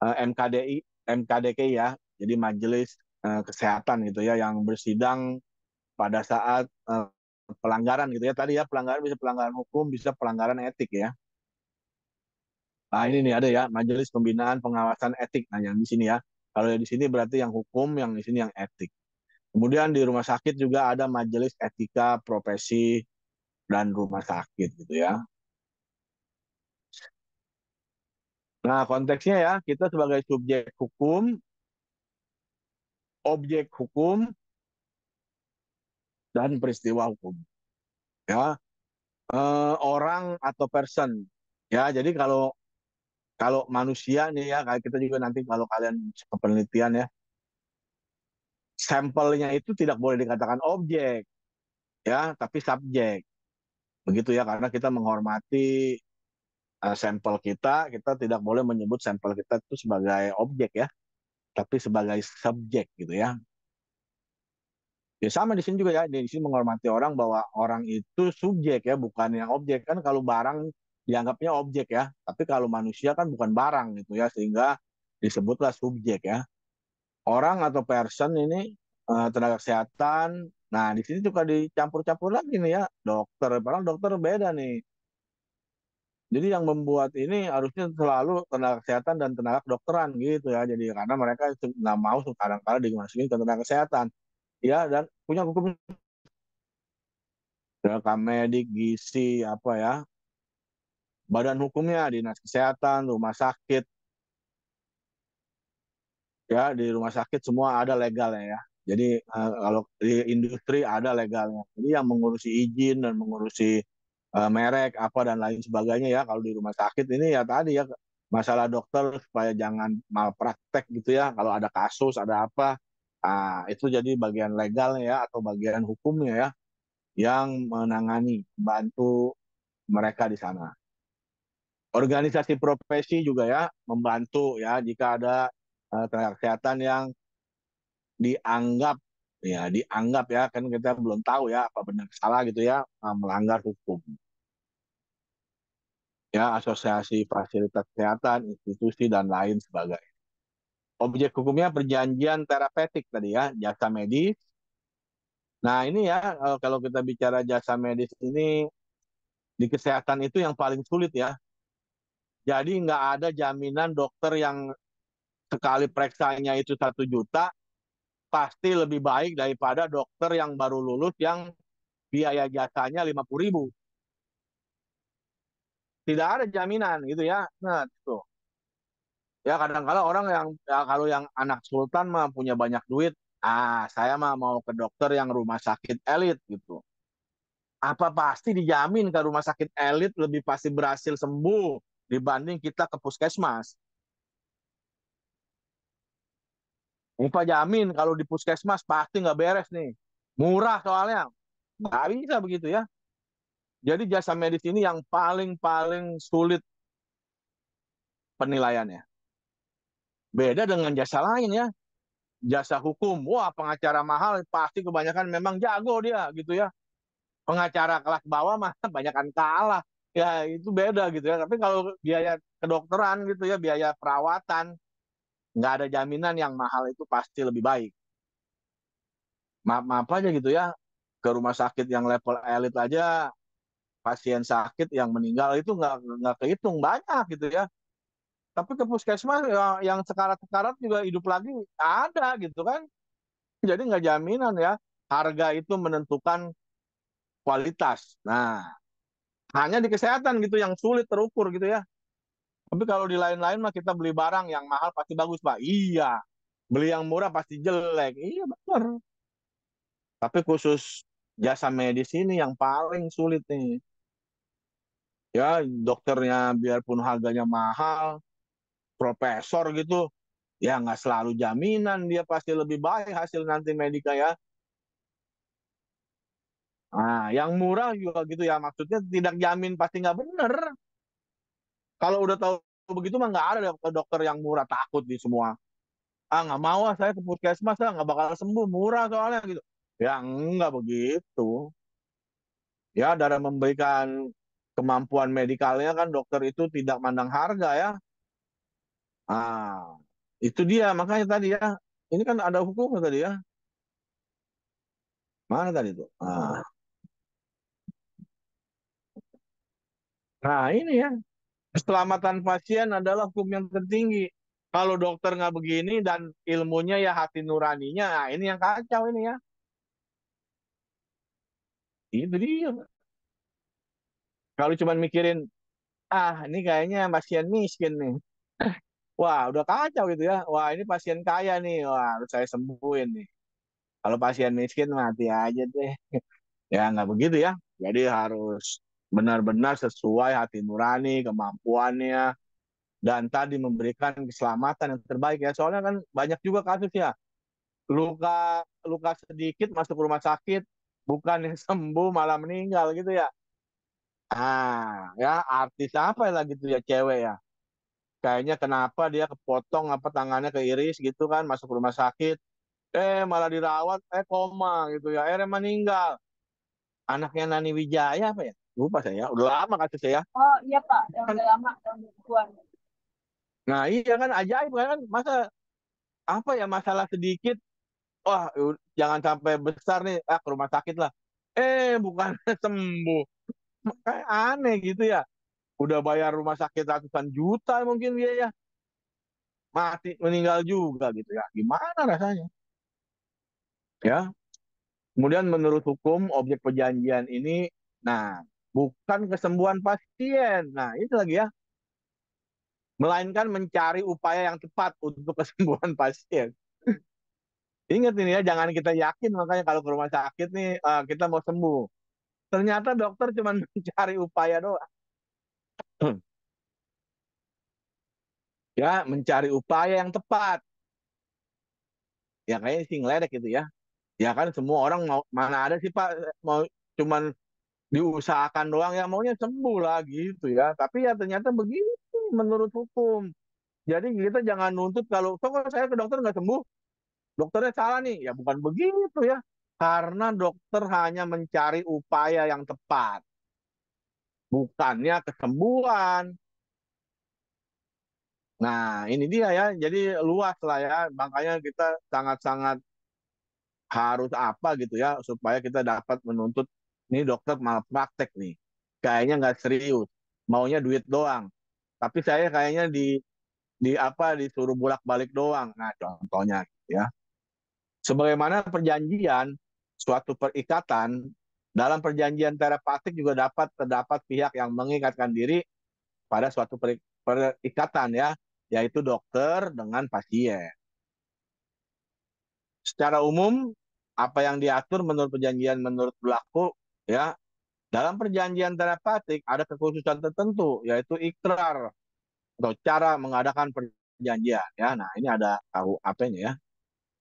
MKDI, MKDK ya. Jadi majelis kesehatan gitu ya yang bersidang pada saat pelanggaran gitu ya. Tadi ya pelanggaran bisa pelanggaran hukum, bisa pelanggaran etik ya. Nah, ini nih ada ya Majelis Pembinaan Pengawasan Etik. Nah, yang di sini ya. Kalau yang di sini berarti yang hukum, yang di sini yang etik. Kemudian di rumah sakit juga ada Majelis Etika Profesi dan Rumah Sakit gitu ya. Nah, konteksnya ya, kita sebagai subjek hukum, objek hukum, dan peristiwa hukum. Ya, orang atau person. Ya, jadi kalau kalau manusia nih ya, kayak kita juga nanti kalau kalian penelitian ya, sampelnya itu tidak boleh dikatakan objek, ya, tapi subjek. Begitu ya, karena kita menghormati sampel kita tidak boleh menyebut sampel kita itu sebagai objek ya, tapi sebagai subjek gitu ya. Ya sama di sini juga ya, di sini menghormati orang bahwa orang itu subjek ya, bukan yang objek kan kalau barang dianggapnya objek ya, tapi kalau manusia kan bukan barang gitu ya, sehingga disebutlah subjek ya. Orang atau person ini tenaga kesehatan. Nah di sini juga dicampur-campur lagi nih ya, dokter, padahal dokter beda nih. Jadi yang membuat ini harusnya selalu tenaga kesehatan dan tenaga kedokteran gitu ya. Jadi karena mereka nggak mau kadang-kadang dimasukin ke tenaga kesehatan ya dan punya hukum rekam medik, gizi, apa ya, badan hukumnya, dinas kesehatan, rumah sakit, ya di rumah sakit semua ada legalnya ya. Jadi kalau di industri ada legalnya. Jadi yang mengurusi izin dan mengurusi merek apa dan lain sebagainya ya. Kalau di rumah sakit ini ya tadi ya masalah dokter supaya jangan malpraktek gitu ya. Kalau ada kasus ada apa, itu jadi bagian legalnya ya atau bagian hukumnya ya yang menangani, bantu mereka di sana. Organisasi profesi juga ya membantu ya jika ada tenaga kesehatan yang dianggap dianggap ya kan kita belum tahu ya apa benar salah gitu ya melanggar hukum ya asosiasi fasilitas kesehatan institusi dan lain sebagainya. Objek hukumnya perjanjian terapeutik tadi ya jasa medis. Nah ini ya kalau kita bicara jasa medis ini di kesehatan itu yang paling sulit ya. Jadi nggak ada jaminan dokter yang sekali periksanya itu 1 juta pasti lebih baik daripada dokter yang baru lulus yang biaya jasanya 50.000. Tidak ada jaminan gitu ya. Nah, itu. Ya kadang-kadang orang yang ya, kalau yang anak sultan mah punya banyak duit, saya mah mau ke dokter yang rumah sakit elit gitu. Apa pasti dijamin ke rumah sakit elit lebih pasti berhasil sembuh dibanding kita ke puskesmas? Apa jamin kalau di puskesmas pasti nggak beres nih. Murah soalnya. Nggak bisa begitu ya. Jadi jasa medis ini yang paling sulit penilaiannya. Beda dengan jasa lain ya. Jasa hukum, wah pengacara mahal pasti kebanyakan memang jago dia gitu ya. Pengacara kelas bawah mah kebanyakan kalah. Ya itu beda gitu ya. Tapi kalau biaya kedokteran gitu ya, biaya perawatan, nggak ada jaminan yang mahal itu pasti lebih baik. Maaf-maaf aja gitu ya, ke rumah sakit yang level elit aja, pasien sakit yang meninggal itu nggak kehitung banyak gitu ya. Tapi ke puskesmas ya, yang sekarat-sekarat juga hidup lagi ada gitu kan. Jadi nggak jaminan ya. Harga itu menentukan kualitas. Nah, hanya di kesehatan gitu yang sulit terukur gitu ya. Tapi kalau di lain-lain mah kita beli barang yang mahal pasti bagus, Pak. Iya. Beli yang murah pasti jelek. Iya, benar. Tapi khusus jasa medis ini yang paling sulit nih. Ya, dokternya biarpun harganya mahal, profesor gitu, ya nggak selalu jaminan dia pasti lebih baik hasil nanti medika ya. Nah, yang murah juga gitu ya, maksudnya tidak jamin pasti nggak bener. Kalau udah tahu begitu mah nggak ada dokter yang murah, takut di semua. Ah, nggak mau ah, saya ke puskesmas ah, nggak bakal sembuh, murah soalnya gitu. Ya nggak begitu. Ya, dalam memberikan kemampuan medikalnya kan dokter itu tidak mandang harga ya. Ah, itu dia makanya tadi ya. Ini kan ada hukumnya tadi ya. Mana tadi tuh? Nah, ini ya. Keselamatan pasien adalah hukum yang tertinggi. Kalau dokter nggak begini dan ilmunya ya hati nuraninya, nah ini yang kacau ini ya. Itu dia. Kalau cuma mikirin, ah ini kayaknya pasien miskin nih. Wah, udah kacau gitu ya. Wah, ini pasien kaya nih. Wah, harus saya sembuhin nih. Kalau pasien miskin mati aja deh. Ya nggak begitu ya. Jadi harus benar-benar sesuai hati nurani, kemampuannya, dan tadi memberikan keselamatan yang terbaik ya. Soalnya kan banyak juga kasus ya. Luka luka sedikit masuk rumah sakit, bukan yang sembuh malah meninggal gitu ya. Ah, ya artis apa ya gitu ya cewek ya. Kayaknya kenapa dia kepotong apa tangannya keiris gitu kan masuk rumah sakit, malah dirawat koma gitu ya, meninggal. Anaknya Nani Wijaya apa ya? Lupa saya, udah lama kasusnya ya. Oh iya Pak, yang Kan, udah lama, tahun 2000-an. nah iya kan ajaib kan, masa apa ya masalah sedikit, wah jangan sampai besar nih, ke rumah sakit lah. Bukan sembuh. Kayak aneh gitu ya. Udah bayar rumah sakit ratusan juta mungkin dia ya. Mati, meninggal juga gitu ya. Gimana rasanya? Ya. Kemudian menurut hukum objek perjanjian ini, nah bukan kesembuhan pasien. Nah itu lagi ya. Melainkan mencari upaya yang tepat untuk kesembuhan pasien. Ingat ini ya, jangan kita yakin makanya kalau ke rumah sakit nih kita mau sembuh. Ternyata dokter cuma mencari upaya doang. Ya, mencari upaya yang tepat. Ya kayaknya sih ngeledek gitu ya. Ya kan semua orang mau, mana ada sih Pak mau cuman diusahakan doang ya maunya sembuh lah gitu ya. Tapi ya ternyata begitu menurut hukum. Jadi kita jangan nuntut kalau kok saya ke dokter nggak sembuh, dokternya salah nih. Ya bukan begitu ya. Karena dokter hanya mencari upaya yang tepat, bukannya kesembuhan. Nah, ini dia ya. Jadi luas lah ya. Makanya kita sangat-sangat harus apa gitu ya supaya kita dapat menuntut ini dokter malpraktek nih. Kayaknya nggak serius, maunya duit doang. Tapi saya kayaknya di apa disuruh bolak-balik doang. Nah, contohnya gitu ya. Sebagaimana perjanjian suatu perikatan, dalam perjanjian terapeutik juga dapat terdapat pihak yang mengikatkan diri pada suatu perikatan ya, yaitu dokter dengan pasien. Secara umum, apa yang diatur menurut perjanjian menurut berlaku ya, dalam perjanjian terapeutik ada kekhususan tertentu yaitu ikrar atau cara mengadakan perjanjian ya. Nah, ini ada KUHP-nya ya.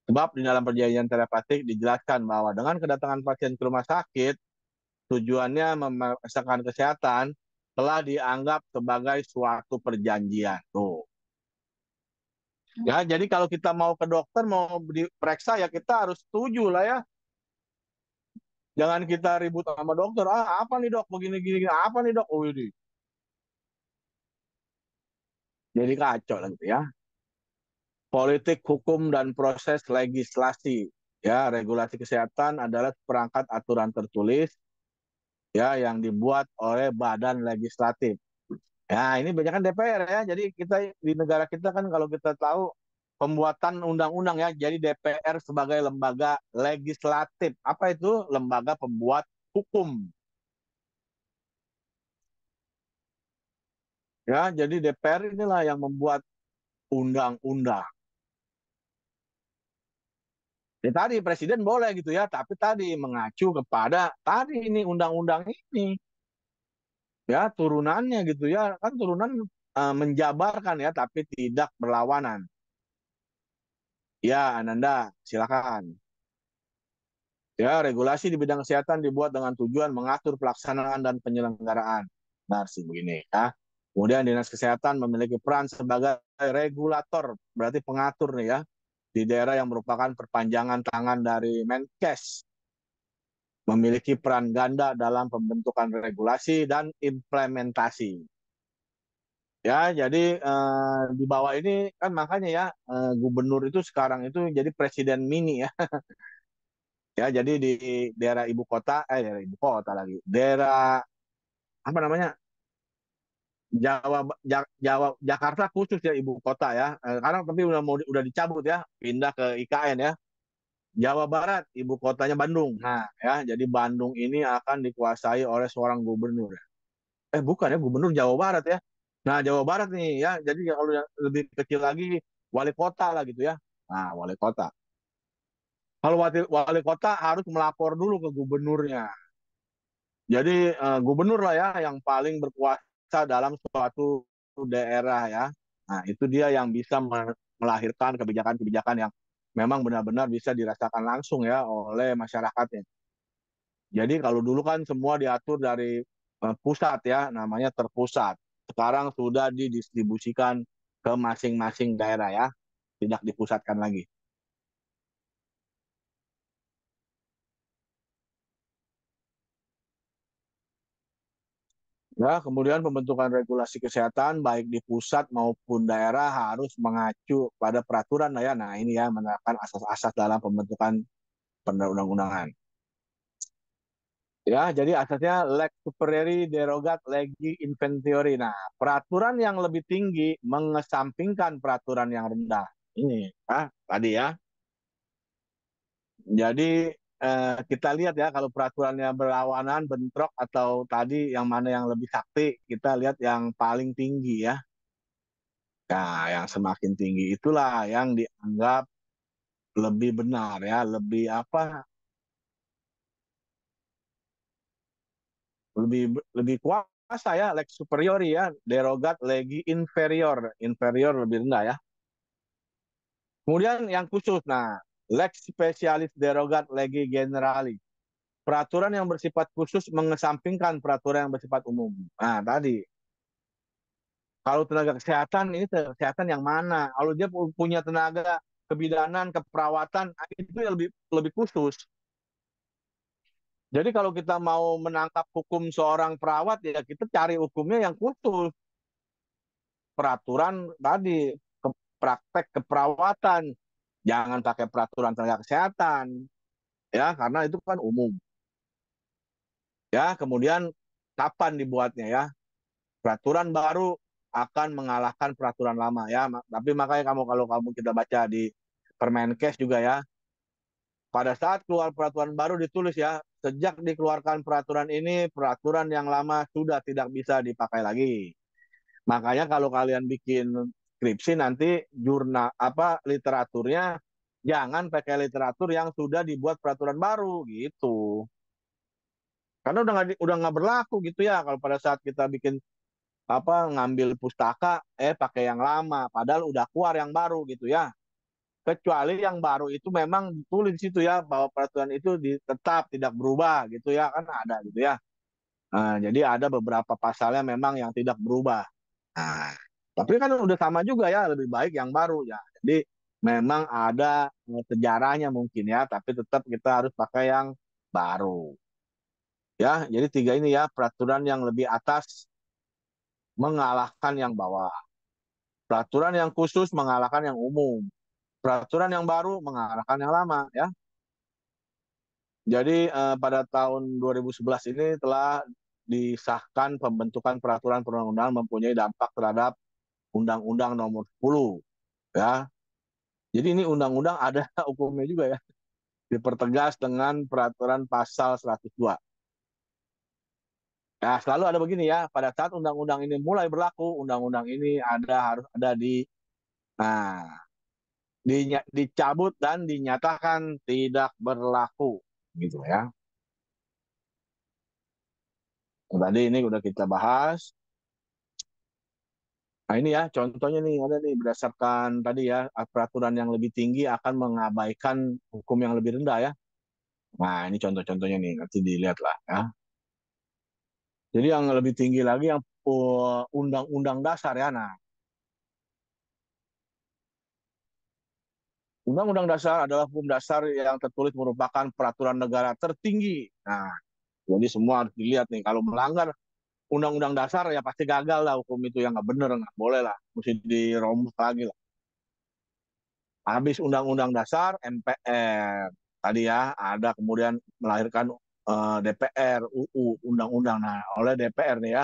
Sebab di dalam perjanjian terapeutik dijelaskan bahwa dengan kedatangan pasien ke rumah sakit, tujuannya memeriksakan kesehatan telah dianggap sebagai suatu perjanjian. Tuh. Ya, jadi kalau kita mau ke dokter, mau diperiksa ya kita harus setuju lah ya. Jangan kita ribut sama dokter. Ah, apa nih dok? Begini gini, apa nih dok? Oh ini. Jadi kacau lah gitu ya. Politik, hukum, dan proses legislasi. Ya, regulasi kesehatan adalah perangkat aturan tertulis ya yang dibuat oleh badan legislatif. Ya, ini banyak kan DPR ya. Jadi kita di negara kita kan kalau kita tahu pembuatan undang-undang ya. Jadi DPR sebagai lembaga legislatif. Apa itu? Lembaga pembuat hukum. Ya, jadi DPR inilah yang membuat undang-undang. Ya tadi presiden boleh gitu ya, tapi tadi mengacu kepada tadi ini undang-undang ini, ya turunannya gitu ya, kan turunan menjabarkan ya, tapi tidak berlawanan. Ya, Ananda, silakan. Ya, regulasi di bidang kesehatan dibuat dengan tujuan mengatur pelaksanaan dan penyelenggaraan. Benar sih begini ya. Kemudian Dinas Kesehatan memiliki peran sebagai regulator, berarti pengatur nih ya, di daerah yang merupakan perpanjangan tangan dari Menkes, memiliki peran ganda dalam pembentukan regulasi dan implementasi. Ya, jadi di bawah ini kan makanya ya gubernur itu sekarang itu jadi presiden mini ya. Ya, jadi di daerah ibu kota, daerah ibu kota lagi, daerah apa namanya, Jawa Jakarta khusus ya ibu kota ya. Sekarang tapi udah dicabut ya, pindah ke IKN ya. Jawa Barat ibu kotanya Bandung. Nah ya, jadi Bandung ini akan dikuasai oleh seorang gubernur. Bukan ya, gubernur Jawa Barat ya. Nah Jawa Barat nih ya, jadi kalau yang lebih kecil lagi wali kota lah gitu ya. Nah wali kota. Kalau wali kota harus melapor dulu ke gubernurnya. Jadi gubernur lah ya yang paling berkuasa dalam suatu daerah ya. Nah itu dia yang bisa melahirkan kebijakan-kebijakan yang memang benar-benar bisa dirasakan langsung ya oleh masyarakatnya. Jadi kalau dulu kan semua diatur dari pusat ya, namanya terpusat. Sekarang sudah didistribusikan ke masing-masing daerah ya, tidak dipusatkan lagi. Ya, kemudian pembentukan regulasi kesehatan baik di pusat maupun daerah harus mengacu pada peraturan lah ya. Nah, ini ya menerapkan asas-asas dalam pembentukan perundang-undangan. Ya, jadi asasnya lex superiori derogat legi inferiori. Nah, peraturan yang lebih tinggi mengesampingkan peraturan yang rendah. Ini, tadi ya. Jadi kita lihat ya kalau peraturannya berlawanan, bentrok atau tadi yang mana yang lebih sakti, kita lihat yang paling tinggi ya. Nah, yang semakin tinggi itulah yang dianggap lebih benar ya, lebih apa? Lebih kuasa ya, lex superiori ya, derogat legi inferior, inferior lebih rendah ya. Kemudian yang khusus, nah, lex specialis derogat legi generali. Peraturan yang bersifat khusus mengesampingkan peraturan yang bersifat umum. Nah, tadi kalau tenaga kesehatan ini tenaga kesehatan yang mana? Kalau dia punya tenaga kebidanan, keperawatan, itu yang lebih khusus. Jadi kalau kita mau menangkap hukum seorang perawat ya kita cari hukumnya yang khusus. Peraturan tadi praktek keperawatan, jangan pakai peraturan tenaga kesehatan ya karena itu kan umum. Ya, kemudian kapan dibuatnya ya? Peraturan baru akan mengalahkan peraturan lama ya. Tapi makanya kalau kamu kita baca di Permenkes juga ya, pada saat keluar peraturan baru ditulis ya, sejak dikeluarkan peraturan ini, peraturan yang lama sudah tidak bisa dipakai lagi. Makanya kalau kalian bikin skripsi nanti jurnal apa literaturnya jangan pakai literatur yang sudah dibuat peraturan baru gitu. Karena udah nggak berlaku gitu ya kalau pada saat kita bikin apa ngambil pustaka pakai yang lama padahal udah keluar yang baru gitu ya. Kecuali yang baru itu memang ditulis di situ ya bahwa peraturan itu tetap tidak berubah gitu ya kan ada gitu ya. Nah, jadi ada beberapa pasalnya memang yang tidak berubah. Nah, tapi kan udah sama juga ya lebih baik yang baru ya. Jadi memang ada sejarahnya mungkin ya, tapi tetap kita harus pakai yang baru. Ya, jadi tiga ini ya peraturan yang lebih atas mengalahkan yang bawah. Peraturan yang khusus mengalahkan yang umum. Peraturan yang baru mengalahkan yang lama ya. Jadi pada tahun 2011 ini telah disahkan pembentukan peraturan perundang-undangan mempunyai dampak terhadap Undang-Undang Nomor 10 ya. Jadi ini undang-undang ada hukumnya juga ya. Dipertegas dengan peraturan pasal 102. Nah, selalu ada begini ya, pada saat undang-undang ini mulai berlaku, undang-undang ini harus ada nah, dicabut dan dinyatakan tidak berlaku, gitu ya. Tadi ini udah kita bahas. Nah ini ya, contohnya nih ada nih berdasarkan tadi ya peraturan yang lebih tinggi akan mengabaikan hukum yang lebih rendah ya. Nah ini contoh-contohnya nih nanti dilihat lah ya. Jadi yang lebih tinggi lagi yang undang-undang dasar ya. Nah, undang-undang dasar adalah hukum dasar yang tertulis merupakan peraturan negara tertinggi. Nah, jadi semua harus dilihat nih. Kalau melanggar undang-undang dasar ya pasti gagal lah hukum itu yang nggak bener, nggak boleh lah. Mesti dirombak lagi lah. Habis undang-undang dasar, MPR. Tadi ya, ada kemudian melahirkan DPR, UU, undang-undang. Nah, oleh DPR nih ya.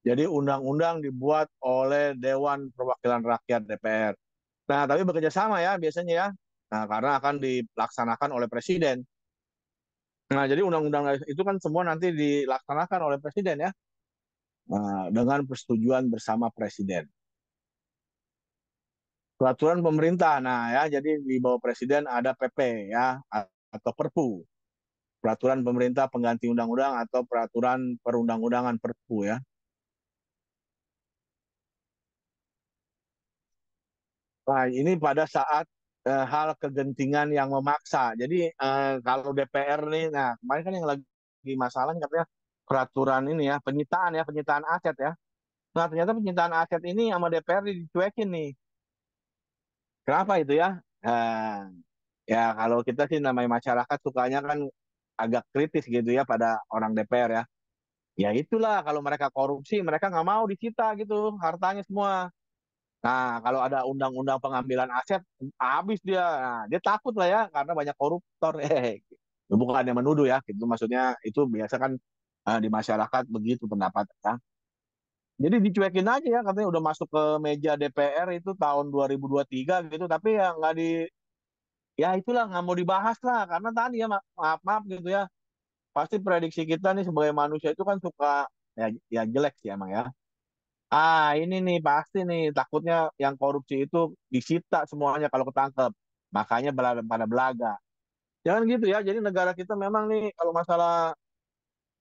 Jadi undang-undang dibuat oleh Dewan Perwakilan Rakyat DPR. Nah, tapi bekerja sama ya biasanya ya. Nah, karena akan dilaksanakan oleh presiden. Nah, jadi undang-undang itu kan semua nanti dilaksanakan oleh presiden ya. Nah, dengan persetujuan bersama presiden. Peraturan pemerintah. Nah, ya jadi di bawah presiden ada PP ya atau Perpu. Peraturan pemerintah pengganti undang-undang atau peraturan perundang-undangan Perpu ya. Nah, ini pada saat hal kegentingan yang memaksa. Jadi kalau DPR nih, nah kemarin kan yang lagi masalah katanya peraturan ini ya, penyitaan aset ya. Nah ternyata penyitaan aset ini sama DPR dicuekin nih. Kenapa itu ya? Nah, ya kalau kita sih namanya masyarakat sukanya kan agak kritis gitu ya pada orang DPR ya. Ya itulah kalau mereka korupsi mereka nggak mau disita gitu hartanya semua. Nah kalau ada undang-undang pengambilan aset habis dia. Nah, dia takut lah ya karena banyak koruptor. Bukan yang menuduh ya. Itu maksudnya itu biasa kan di masyarakat begitu pendapat ya. Jadi dicuekin aja ya katanya udah masuk ke meja DPR itu tahun 2023 gitu tapi ya nggak ya itulah nggak mau dibahas lah karena tadi ya maaf maaf gitu ya pasti prediksi kita nih sebagai manusia itu kan suka ya jelek sih emang ya. Ini nih pasti nih takutnya yang korupsi itu disita semuanya kalau ketangkep. Makanya pada belaga. Jangan gitu ya. Jadi negara kita memang nih kalau masalah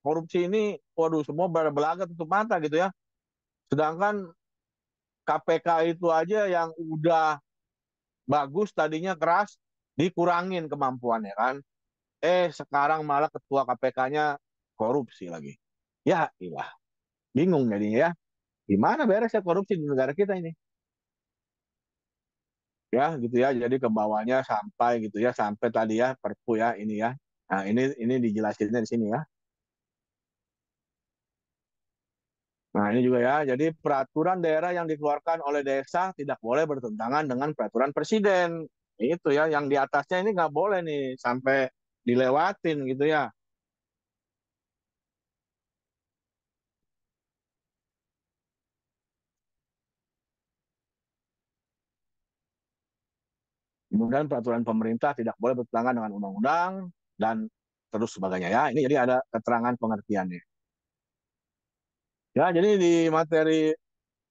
korupsi ini, waduh semua pada belaga tutup mata gitu ya. Sedangkan KPK itu aja yang udah bagus tadinya keras dikurangin kemampuannya kan. Sekarang malah ketua KPK-nya korupsi lagi. Ya, ilah. Bingung jadinya ya. Gimana beres ya korupsi di negara kita ini? Ya, gitu ya. Jadi ke bawahnya sampai gitu ya, sampai tadi ya Perpu ya ini ya. Nah, ini dijelasinnya di sini ya. Nah, ini juga ya. Jadi peraturan daerah yang dikeluarkan oleh desa tidak boleh bertentangan dengan peraturan presiden. Itu ya, yang di atasnya ini nggak boleh nih sampai dilewatin gitu ya. Kemudian peraturan pemerintah tidak boleh bertentangan dengan undang-undang dan terus sebagainya ya. Ini jadi ada keterangan pengertiannya. Ya, jadi di materi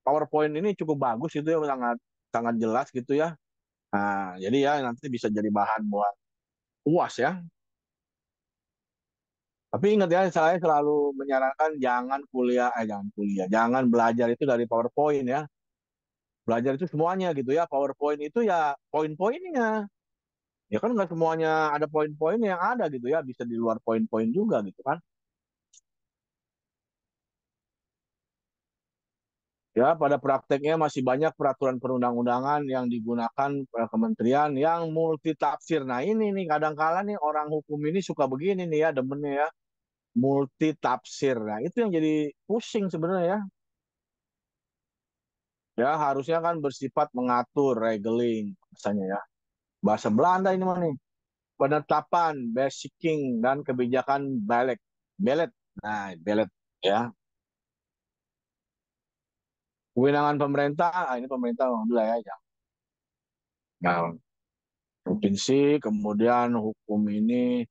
PowerPoint ini cukup bagus itu ya, sangat sangat jelas gitu ya. Nah, jadi ya nanti bisa jadi bahan buat UAS ya. Tapi ingat ya, saya selalu menyarankan jangan kuliah, jangan belajar itu dari PowerPoint ya. Belajar itu semuanya gitu ya. PowerPoint itu ya poin-poinnya. Ya kan nggak semuanya ada poin-poin yang ada gitu ya. Bisa di luar poin-poin juga gitu kan. Ya, pada prakteknya masih banyak peraturan perundang-undangan yang digunakan kementerian yang multitafsir. Nah, ini nih kadang-kala nih orang hukum ini suka begini nih ya, demennya ya, multitafsir. Nah, itu yang jadi pusing sebenarnya ya. Ya, harusnya kan bersifat mengatur, regeling, misalnya ya. Bahasa Belanda ini mah nih. Penetapan, basicing, dan kebijakan balik. Belet. Nah, belet ya. Kewenangan pemerintah, ini pemerintah alhamdulillah ya. Nah, provinsi, kemudian hukum ini.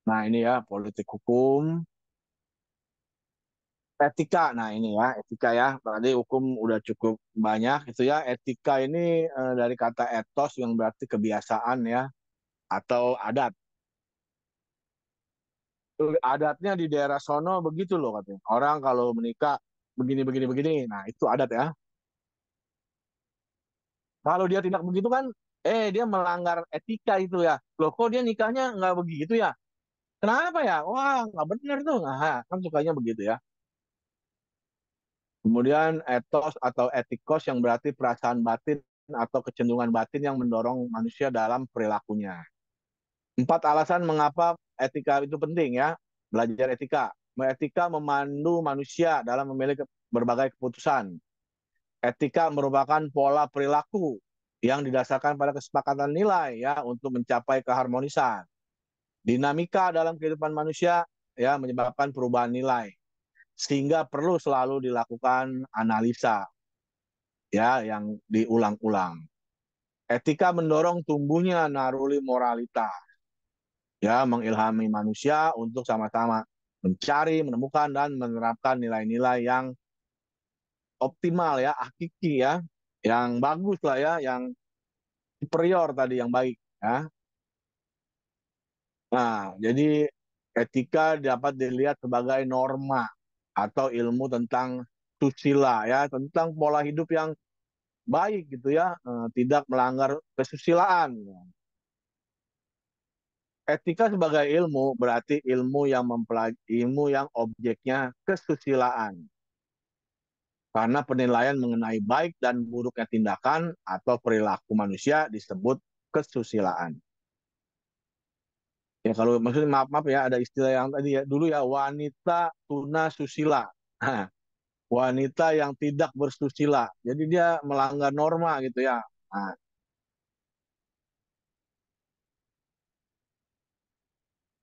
Nah, ini ya politik hukum. Etika, nah ini ya, etika ya. Berarti hukum udah cukup banyak itu ya. Etika ini dari kata etos yang berarti kebiasaan ya, atau adat. Adatnya di daerah sono begitu loh katanya. Orang kalau menikah begini, begini, begini. Nah itu adat ya. Kalau dia tidak begitu kan, dia melanggar etika itu ya. Loh kok dia nikahnya nggak begitu ya? Kenapa ya? Wah nggak benar tuh. Nah, kan sukanya begitu ya. Kemudian etos atau etikos yang berarti perasaan batin atau kecenderungan batin yang mendorong manusia dalam perilakunya. 4 alasan mengapa etika itu penting ya. Belajar etika. Etika memandu manusia dalam memilih berbagai keputusan. Etika merupakan pola perilaku yang didasarkan pada kesepakatan nilai ya untuk mencapai keharmonisan. Dinamika dalam kehidupan manusia ya menyebabkan perubahan nilai sehingga perlu selalu dilakukan analisa ya yang diulang-ulang. Etika mendorong tumbuhnya naruli moralitas ya mengilhami manusia untuk sama-sama mencari, menemukan dan menerapkan nilai-nilai yang optimal ya, hakiki ya, yang bagus lah ya, yang superior tadi yang baik ya. Nah, jadi etika dapat dilihat sebagai norma atau ilmu tentang susila ya, tentang pola hidup yang baik gitu ya, tidak melanggar kesusilaan. Etika sebagai ilmu berarti ilmu yang objeknya kesusilaan. Karena penilaian mengenai baik dan buruknya tindakan atau perilaku manusia disebut kesusilaan. Ya kalau maksudnya maaf ya ada istilah yang tadi ya dulu ya wanita tuna susila. Wanita yang tidak bersusila. Jadi dia melanggar norma gitu ya. Nah,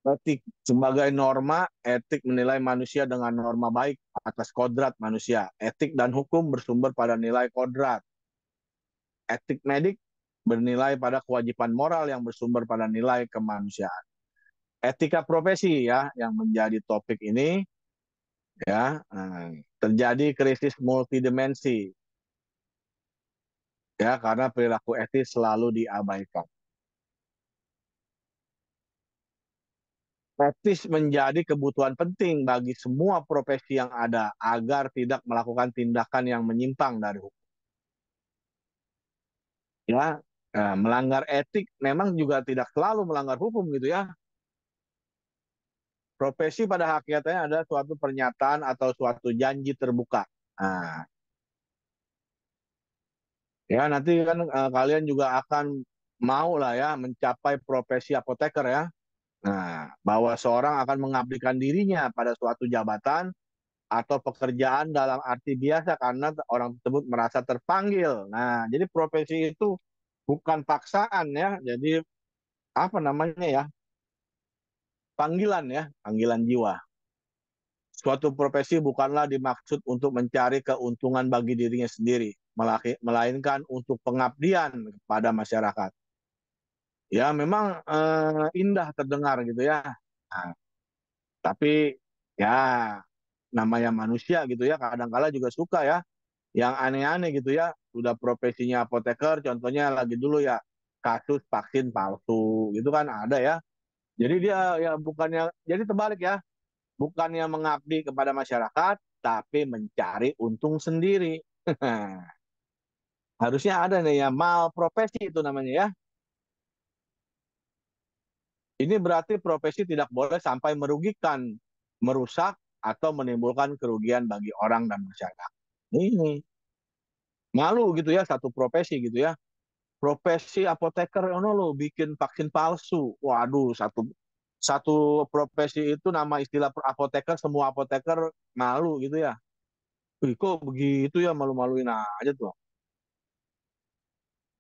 etik sebagai norma, etik menilai manusia dengan norma baik atas kodrat manusia. Etik dan hukum bersumber pada nilai kodrat. Etik medik bernilai pada kewajiban moral yang bersumber pada nilai kemanusiaan. Etika profesi ya yang menjadi topik ini ya terjadi krisis multidimensi ya karena perilaku etis selalu diabaikan. Etis menjadi kebutuhan penting bagi semua profesi yang ada agar tidak melakukan tindakan yang menyimpang dari hukum. Ya, melanggar etik memang juga tidak selalu melanggar hukum gitu ya. Profesi pada hakikatnya adalah suatu pernyataan atau suatu janji terbuka. Nah, ya nanti kan kalian juga akan mau lah ya mencapai profesi apoteker ya. Nah, bahwa seorang akan mengabdikan dirinya pada suatu jabatan atau pekerjaan dalam arti biasa karena orang tersebut merasa terpanggil. Nah, jadi profesi itu bukan paksaan ya. Jadi apa namanya ya? Panggilan ya, panggilan jiwa. Suatu profesi bukanlah dimaksud untuk mencari keuntungan bagi dirinya sendiri, melainkan untuk pengabdian kepada masyarakat. Ya, memang indah terdengar gitu ya. Nah, tapi ya namanya manusia gitu ya, kadang-kala juga suka ya yang aneh-aneh gitu ya. Udah profesinya apoteker, contohnya lagi dulu ya kasus vaksin palsu gitu kan ada ya. Jadi dia ya bukannya jadi terbalik ya, bukannya mengabdi kepada masyarakat, tapi mencari untung sendiri. Harusnya ada nih ya mal profesi itu namanya ya. Ini berarti profesi tidak boleh sampai merugikan, merusak atau menimbulkan kerugian bagi orang dan masyarakat. Ini malu gitu ya satu profesi gitu ya. Profesi apoteker ono lo bikin vaksin palsu. Waduh, satu satu profesi itu nama istilah apoteker semua apoteker malu gitu ya. Wih, kok begitu ya malu-maluin aja tuh.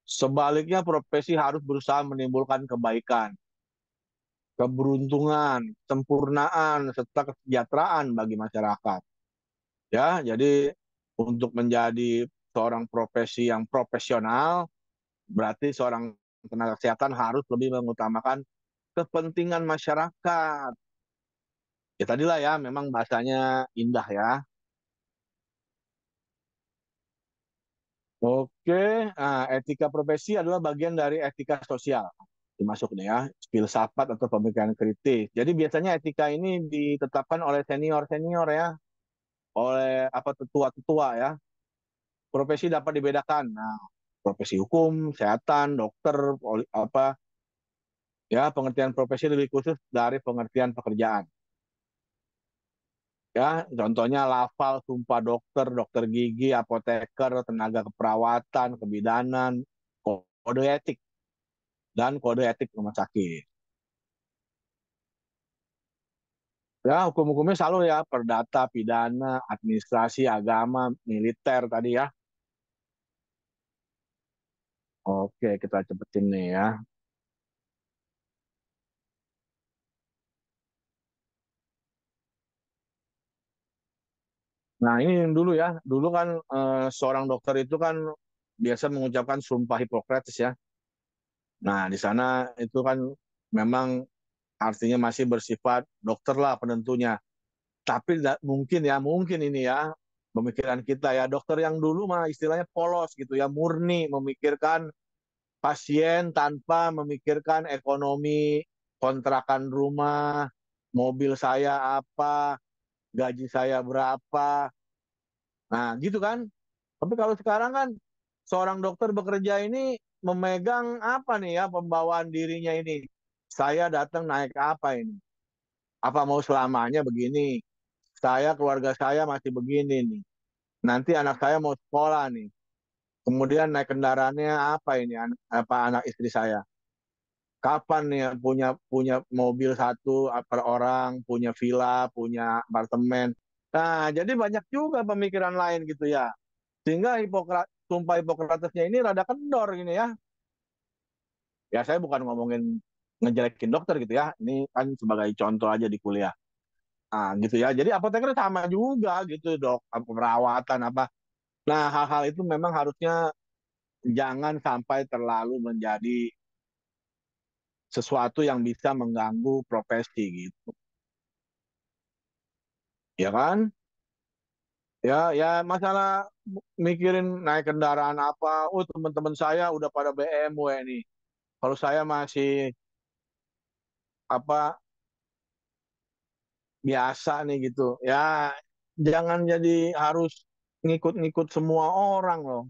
Sebaliknya profesi harus berusaha menimbulkan kebaikan, keberuntungan, sempurnaan serta kesejahteraan bagi masyarakat. Ya, jadi untuk menjadi seorang profesi yang profesional berarti seorang tenaga kesehatan harus lebih mengutamakan kepentingan masyarakat. Ya tadilah ya, memang bahasanya indah ya. Oke, nah, etika profesi adalah bagian dari etika sosial. Dimasuk nih ya, filsafat atau pemikiran kritis. Jadi biasanya etika ini ditetapkan oleh senior-senior ya, oleh apa tetua-tetua ya. Profesi dapat dibedakan. Nah, profesi hukum, kesehatan, dokter, apa ya pengertian profesi lebih khusus dari pengertian pekerjaan. Ya, contohnya lafal, sumpah dokter, dokter gigi, apoteker, tenaga keperawatan, kebidanan, kode etik dan kode etik rumah sakit. Ya, hukum-hukumnya selalu ya, perdata, pidana, administrasi, agama, militer tadi ya. Oke, kita cepetin nih ya. Nah, ini yang dulu ya. Dulu kan seorang dokter itu kan biasa mengucapkan sumpah Hipokrates ya. Nah, di sana itu kan memang artinya masih bersifat dokter lah penentunya. Tapi mungkin ini ya pemikiran kita ya dokter yang dulu mah istilahnya polos gitu ya, murni memikirkan pasien tanpa memikirkan ekonomi, kontrakan rumah, mobil saya apa, gaji saya berapa. Nah, gitu kan. Tapi kalau sekarang kan seorang dokter bekerja ini memegang apa nih ya pembawaan dirinya ini. Saya datang naik apa ini? Apa mau selamanya begini? Saya keluarga saya masih begini nih. Nanti anak saya mau sekolah nih. Kemudian naik kendaraannya apa ini? Apa anak istri saya? Kapan nih punya punya mobil satu per orang, punya villa, punya apartemen. Nah, jadi banyak juga pemikiran lain gitu ya. Sehingga sumpah Hipokratesnya ini rada kendor gini ya. Ya saya bukan ngomongin ngejelekin dokter gitu ya. Ini kan sebagai contoh aja di kuliah. Nah, gitu ya. Jadi apoteker sama juga gitu dok, perawatan apa. Nah, hal-hal itu memang harusnya jangan sampai terlalu menjadi sesuatu yang bisa mengganggu profesi gitu. Ya kan? Ya, ya masalah mikirin naik kendaraan apa. Oh, teman-teman saya udah pada BMW nih. Kalau saya masih apa biasa nih gitu. Ya, jangan jadi harus ngikut-ngikut semua orang loh.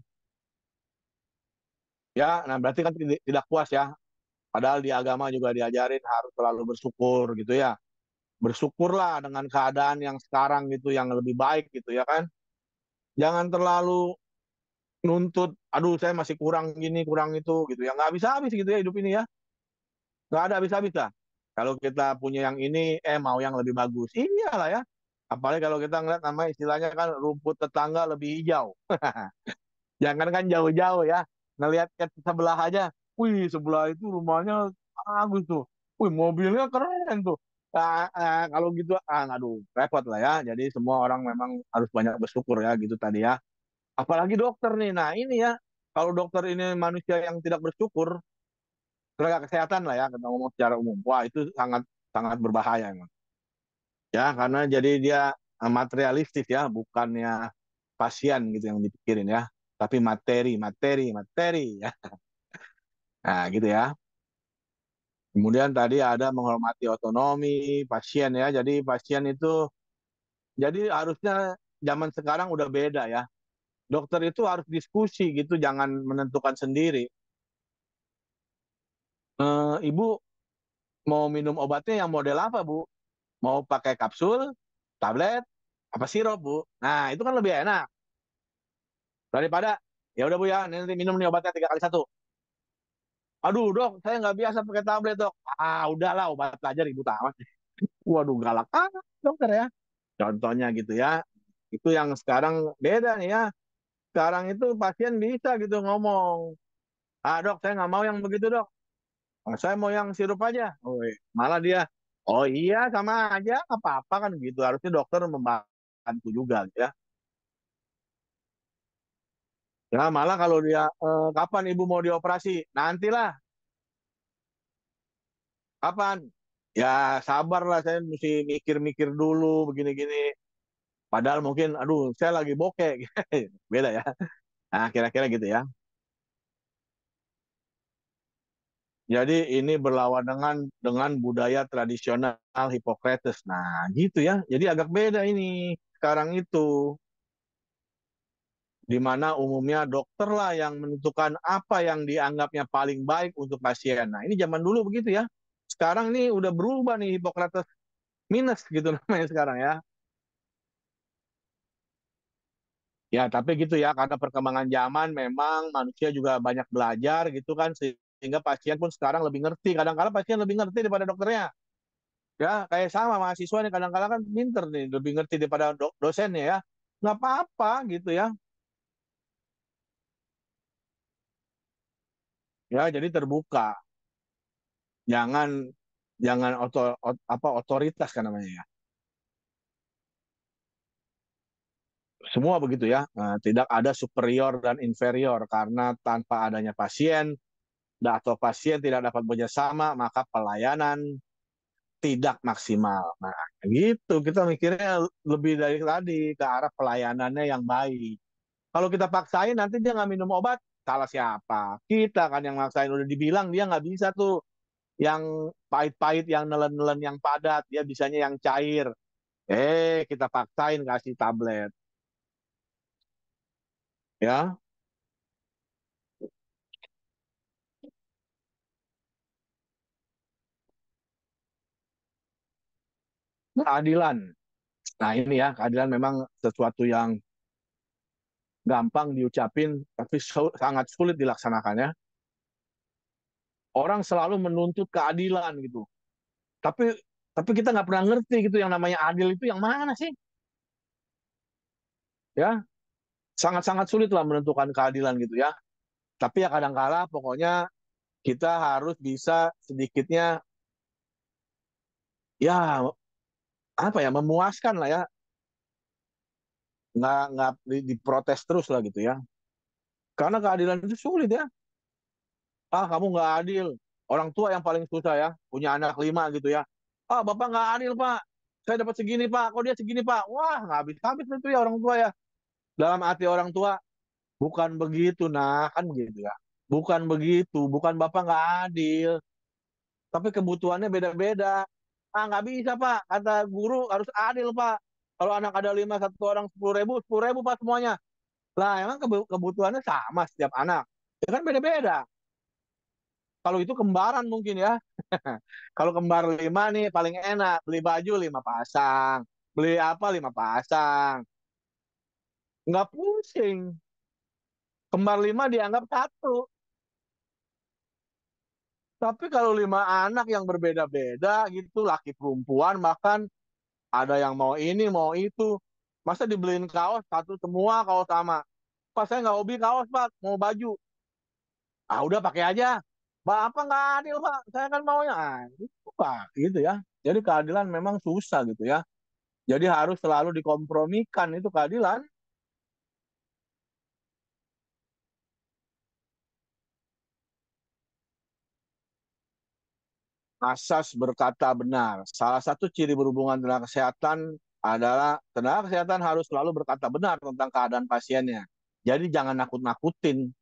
Ya, nah berarti kan tidak puas ya. Padahal di agama juga diajarin harus selalu bersyukur gitu ya. Bersyukurlah dengan keadaan yang sekarang gitu, yang lebih baik gitu ya kan. Jangan terlalu nuntut, aduh saya masih kurang gini, kurang itu gitu ya. Nggak bisa habis gitu ya hidup ini ya. Nggak ada habis-habis. Kalau kita punya yang ini, mau yang lebih bagus. Iyalah ya. Apalagi kalau kita ngeliat nama istilahnya kan rumput tetangga lebih hijau. Jangan kan jauh-jauh ya. Ngelihat ke sebelah aja. Wih, sebelah itu rumahnya bagus tuh. Wih, mobilnya keren tuh. Kalau gitu, aduh, repot lah ya. Jadi semua orang memang harus banyak bersyukur ya gitu tadi ya. Apalagi dokter nih. Nah ini ya, kalau dokter ini manusia yang tidak bersyukur, tenaga kesehatan lah ya, kita ngomong secara umum. Wah, itu sangat sangat berbahaya emang. Ya, karena jadi dia materialistis ya, bukannya pasien gitu yang dipikirin ya, tapi materi, materi, materi ya. Nah, gitu ya. Kemudian tadi ada menghormati otonomi pasien ya. Jadi pasien itu, jadi harusnya zaman sekarang udah beda ya. Dokter itu harus diskusi gitu, jangan menentukan sendiri. Ibu mau minum obatnya yang model apa, Bu? Mau pakai kapsul, tablet, apa sirup, Bu? Nah, itu kan lebih enak daripada ya udah Bu ya, nanti minum nih obatnya 3 kali 1. Aduh dok, saya nggak biasa pakai tablet dok. Udahlah obat aja ribut amat. Waduh galak dokter ya. Contohnya gitu ya. Itu yang sekarang beda nih ya. Sekarang itu pasien bisa gitu ngomong. Dok saya nggak mau yang begitu dok. Saya mau yang sirup aja. Oh, malah dia, oh iya sama aja, apa-apa kan gitu. Harusnya dokter membantu juga gitu ya. Ya malah kalau dia, kapan ibu mau dioperasi? Nantilah, kapan? Ya sabar lah, saya mesti mikir-mikir dulu begini-gini. Padahal mungkin, aduh saya lagi bokeh. Beda ya. Nah, kira-kira gitu ya. Jadi ini berlawan dengan budaya tradisional Hippocrates. Nah, gitu ya. Jadi agak beda ini sekarang itu, di mana umumnya dokter lah yang menentukan apa yang dianggapnya paling baik untuk pasien. Nah, ini zaman dulu begitu ya. Sekarang ini udah berubah nih, Hippocrates minus gitu namanya sekarang ya. Ya, tapi gitu ya, karena perkembangan zaman memang manusia juga banyak belajar gitu kan, sehingga pasien pun sekarang lebih ngerti. Kadang-kadang pasien lebih ngerti daripada dokternya. Ya, kayak sama mahasiswa nih, kadang-kadang kan pinter nih, lebih ngerti daripada dosennya ya. Nggak apa-apa gitu ya. Ya, jadi terbuka. Jangan jangan otoritas kan namanya ya. Semua begitu ya. Nah, tidak ada superior dan inferior, karena tanpa adanya pasien atau pasien tidak dapat bekerjasama, maka pelayanan tidak maksimal. Nah, gitu. Kita mikirnya lebih dari tadi ke arah pelayanannya yang baik. Kalau kita paksain nanti dia nggak minum obat, salah siapa? Kita kan yang maksain. Udah dibilang dia nggak bisa tuh yang pahit-pahit, yang nelen-nelen, yang padat. Dia bisanya yang cair. Kita paksain kasih tablet. Ya, keadilan. Nah ini ya, keadilan memang sesuatu yang gampang diucapin, tapi sangat sulit dilaksanakannya. Orang selalu menuntut keadilan gitu. Tapi tapi kita nggak pernah ngerti gitu yang namanya adil itu yang mana sih? Ya, sangat-sangat sulit lah menentukan keadilan gitu ya. Tapi ya kadang-kala pokoknya kita harus bisa sedikitnya ya apa ya, memuaskan lah ya, nggak diprotes terus lah gitu ya. Karena keadilan itu sulit ya. Kamu nggak adil. Orang tua yang paling susah ya, punya anak 5 gitu ya. Bapak nggak adil pak. Saya dapat segini pak, kok dia segini pak. Wah, nggak habis-habis itu ya orang tua ya. Dalam hati orang tua, bukan begitu nah, kan begitu ya. Bukan begitu, bukan bapak nggak adil. Tapi kebutuhannya beda-beda. Nggak bisa pak, kata guru harus adil pak. Kalau anak ada 5, satu orang 10.000, 10.000 pak semuanya. Lah emang kebutuhannya sama setiap anak. Ya kan beda-beda. Kalau itu kembaran mungkin ya. Kalau kembar 5 nih paling enak. Beli baju 5 pasang. Beli apa 5 pasang. Nggak pusing. Kembar 5 dianggap satu. Tapi kalau 5 anak yang berbeda-beda gitu, laki perempuan, bahkan ada yang mau ini, mau itu. Masa dibeliin kaos, satu semua kaos sama. Pak, saya nggak hobi kaos, Pak. Mau baju. Udah pakai aja. Pak, apa nggak adil, Pak? Saya kan maunya. Itu, Pak. Gitu ya. Jadi keadilan memang susah gitu ya. Jadi harus selalu dikompromikan itu keadilan. Asas berkata benar. Salah satu ciri berhubungan tenaga kesehatan adalah tenaga kesehatan harus selalu berkata benar tentang keadaan pasiennya. Jadi jangan nakut-nakutin.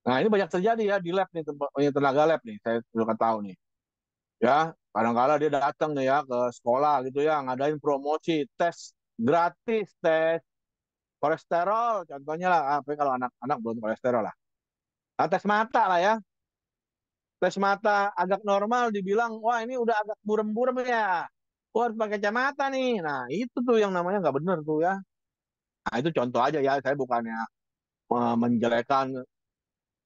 Nah ini banyak terjadi ya di lab nih, tenaga lab nih, saya sudah tahu nih. Ya, kadang-kala dia datang nih ya ke sekolah gitu ya, ngadain promosi, tes gratis, tes kolesterol, contohnya lah, apa kalau anak-anak belum kolesterol lah. Tes mata lah ya, tes mata agak normal dibilang, wah ini udah agak burem-burem ya. Wah harus pakai kacamata nih. Nah itu tuh yang namanya nggak bener tuh ya. Nah itu contoh aja ya, saya bukannya menjelekan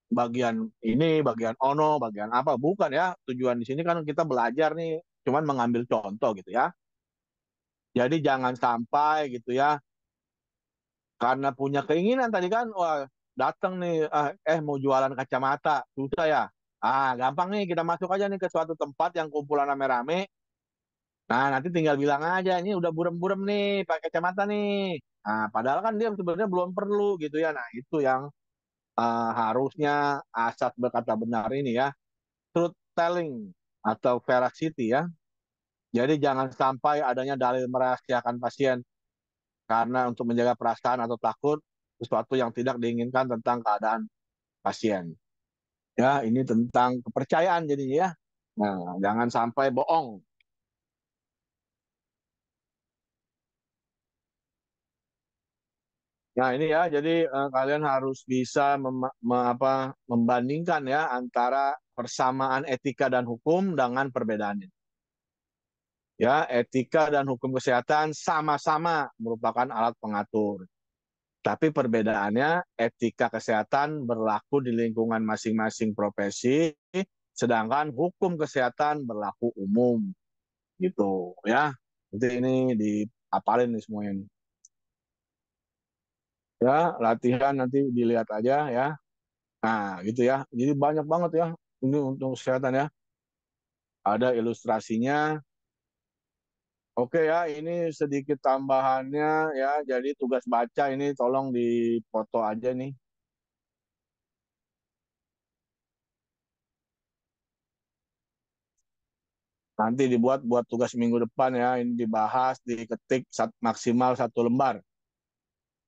bagian ini, bagian ono, bagian apa. Bukan ya. Tujuan di sini kan kita belajar nih, cuman mengambil contoh gitu ya. Jadi jangan sampai gitu ya, karena punya keinginan tadi kan, wah datang nih, mau jualan kacamata, susah ya. Gampang nih, kita masuk aja nih ke suatu tempat yang kumpulan rame-rame. Nah, nanti tinggal bilang aja, ini udah burem-burem nih, pakai kacamata nih. Padahal kan dia sebenarnya belum perlu gitu ya. Nah, itu yang harusnya asas berkata benar ini ya. Truth telling atau veracity ya. Jadi jangan sampai adanya dalil merahasiakan pasien karena untuk menjaga perasaan atau takut. sesuatu yang tidak diinginkan tentang keadaan pasien. Ya, ini tentang kepercayaan jadinya ya. Nah, jangan sampai bohong. Nah, ini ya, jadi kalian harus bisa membandingkan ya antara persamaan etika dan hukum dengan perbedaannya. Ya, etika dan hukum kesehatan sama-sama merupakan alat pengatur. Tapi perbedaannya etika kesehatan berlaku di lingkungan masing-masing profesi, sedangkan hukum kesehatan berlaku umum. Gitu ya. Jadi ini diapalin nih semuanya. Ya, latihan nanti dilihat aja ya. Nah, gitu ya. Jadi banyak banget ya ini untuk kesehatan ya. Ada ilustrasinya. Oke ya, ini sedikit tambahannya ya. Jadi tugas baca ini tolong dipoto aja nih. Nanti dibuat buat tugas minggu depan ya. Ini dibahas, diketik maksimal 1 lembar.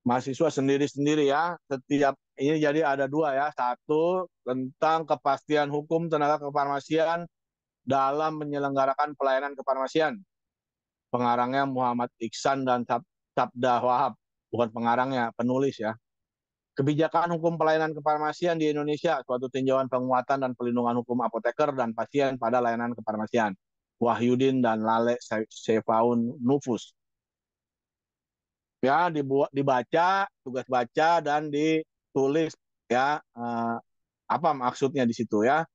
Mahasiswa sendiri-sendiri ya. Setiap ini jadi ada 2 ya. Satu tentang kepastian hukum tenaga kefarmasian dalam menyelenggarakan pelayanan kefarmasian. Pengarangnya Muhammad Iksan dan Sabda Wahab. Bukan pengarangnya, penulis ya. Kebijakan hukum pelayanan kefarmasian di Indonesia, suatu tinjauan penguatan dan pelindungan hukum apoteker dan pasien pada layanan kefarmasian. Wahyudin dan Lale Sefaun Nufus. Ya, dibaca, tugas baca dan ditulis ya apa maksudnya di situ ya.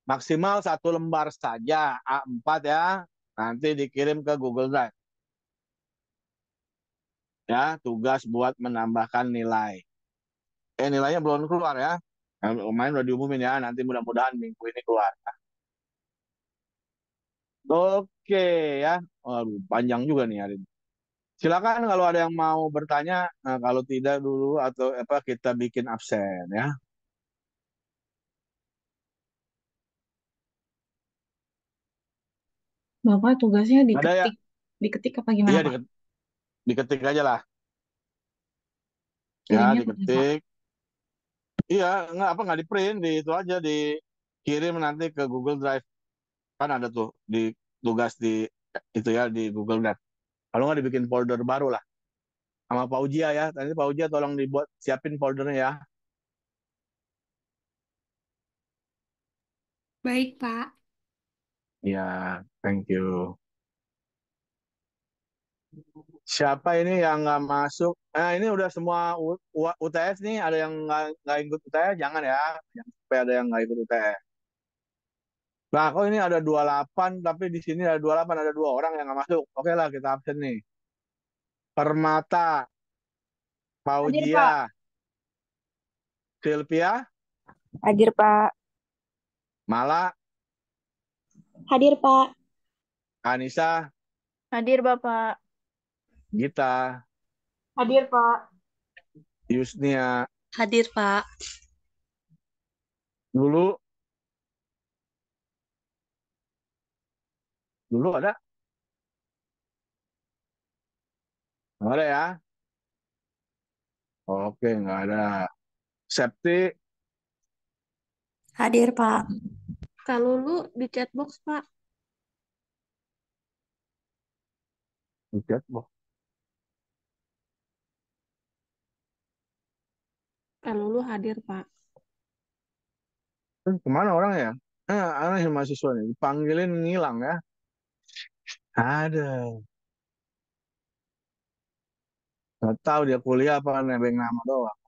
Maksimal 1 lembar saja, A4 ya. Nanti dikirim ke Google Drive. Ya, tugas buat menambahkan nilai. Nilainya belum keluar ya. Main udah diumumin ya, nanti mudah-mudahan minggu ini keluar. Oke ya, waduh, panjang juga nih hari ini. Silakan kalau ada yang mau bertanya, nah, kalau tidak dulu atau apa kita bikin absen ya. Bapak tugasnya Ada ya? diketik apa gimana Iya Pak? diketik aja lah. Ya Kirimnya kemana Pak? diketik. Iya, nggak di print, di itu aja dikirim nanti ke Google Drive. Kan ada tuh di tugas di itu ya di Google Drive. Kalau nggak dibikin folder baru lah sama Pak Ujia ya. Nanti Pak Ujia tolong dibuat siapin foldernya ya. Baik, Pak. Ya, thank you. Siapa ini yang nggak masuk? Nah, ini udah semua UTS nih. Ada yang nggak ikut UTS? Jangan ya. Jangan sampai ada yang nggak ikut UTS. Nah, kok ini ada 28, tapi di sini ada 28, ada 2 orang yang nggak masuk. Oke lah, kita absen nih. Permata, Hadir, Pak. Fauzia, Sylvia, Hadir, Pak. Mala, Hadir, Pak. Anissa, Hadir, Bapak. Gita, Hadir, Pak. Yusnia, Hadir, Pak. dulu, dulu ada? Nggak ada ya? Oke, nggak ada. Septi, Hadir, Pak. Kalau lu di chatbox, Pak. Buket, boh. Kalau lu hadir, Pak. Kemana orangnya ya? Aneh mahasiswa nih, dipanggilin ngilang ya. Ada. Nggak tahu dia kuliah apa nebeng nama doang.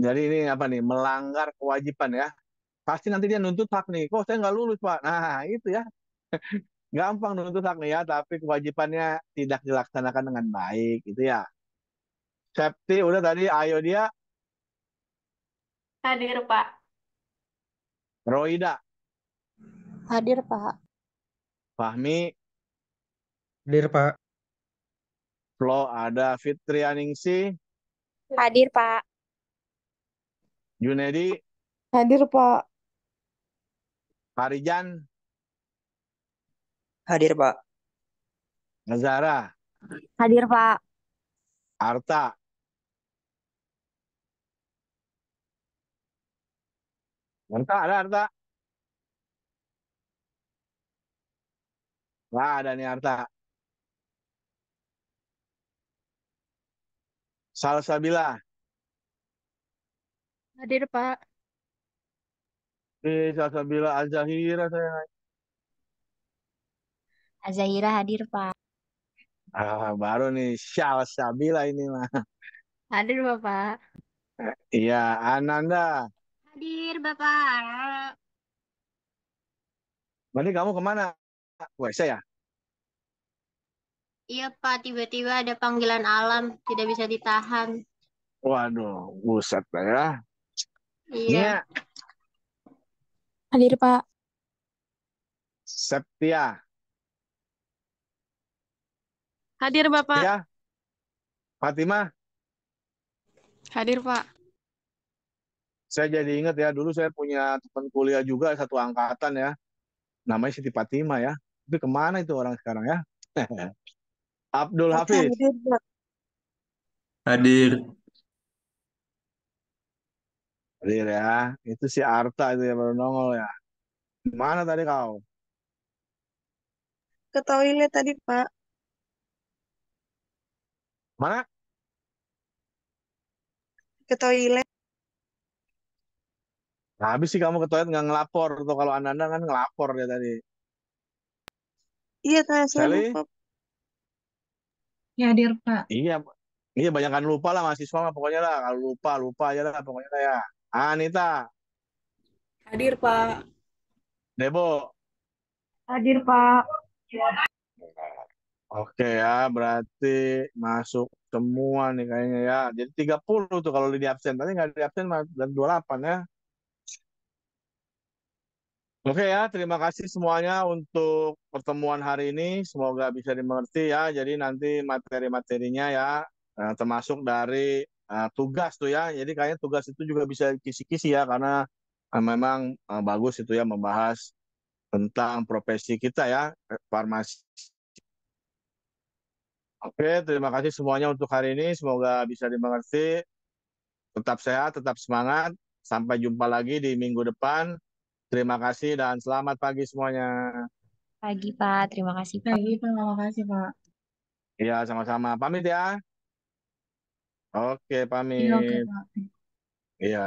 Jadi ini apa nih, melanggar kewajiban ya. Pasti nanti dia nuntut hak nih. Kok saya nggak lulus, Pak? Nah, itu ya. Gampang nuntut hak nih ya, tapi kewajibannya tidak dilaksanakan dengan baik. Itu ya. Septi udah tadi, ayo dia. Hadir, Pak. Roida, Hadir, Pak. Fahmi, Hadir, Pak. Flo ada, Fitrianingsi, Hadir, Pak. Junedi, Hadir, Pak. Farijan, Hadir, Pak. Nazara, Hadir, Pak. Arta, Arta ada Arta? Nggak ada nih Arta. Salsabila. Hadir, Pak. Salsabila Al-Zahira saya. Azahira hadir, Pak. Baru nih Salsabila ini mah. Hadir, Bapak. Iya, Ananda. Hadir, Bapak. Berarti kamu kemana? WC ya? Iya, Pak. Tiba-tiba ada panggilan alam. Tidak bisa ditahan. Waduh, buset lah ya. Iya. Nia, Hadir, Pak. Septia. Hadir, Bapak. Septia, Fatimah. Hadir, Pak. Saya jadi ingat ya, dulu saya punya teman kuliah juga satu angkatan ya. Namanya Siti Fatimah ya. Tapi kemana itu orang sekarang ya? Abdul Hafiz. Hadir, Pak. Hadir. Hadir ya. Itu si Arta itu ya baru nongol ya. Mana tadi kau? Ke toilet tadi, Pak. Mana? Ke toilet. Nah, habis sih kamu ke toilet nggak ngelapor. Tuh kalau Ananda kan ngelapor dia tadi. Iya, Kak. Saya Sally? lupa. Ya, hadir, Pak. Iya. Iya banyak kan lupa lah mahasiswa mah pokoknya lah. Kalau lupa, lupa aja lah pokoknya lah ya. Anita, Hadir, Pak. Debo. Hadir, Pak. Oke ya, berarti masuk semua nih kayaknya ya. Jadi 30 tuh kalau di absen. Tadi nggak di absen mah dan 28 ya. Oke ya, terima kasih semuanya untuk pertemuan hari ini. Semoga bisa dimengerti ya. Jadi nanti materi-materinya ya, termasuk dari tugas tuh ya. Jadi kayaknya tugas itu juga bisa kisi-kisi ya, karena memang bagus itu ya membahas tentang profesi kita ya, farmasi. Oke, terima kasih semuanya untuk hari ini. Semoga bisa dimengerti. Tetap sehat, tetap semangat. Sampai jumpa lagi di minggu depan. Terima kasih dan selamat pagi semuanya. Pagi, Pak. Terima kasih, Pak. Pagi, Pak. Makasih, Pak. Iya, sama-sama. Pamit ya. Oke, Iya, oke, pamit. Pak. Iya.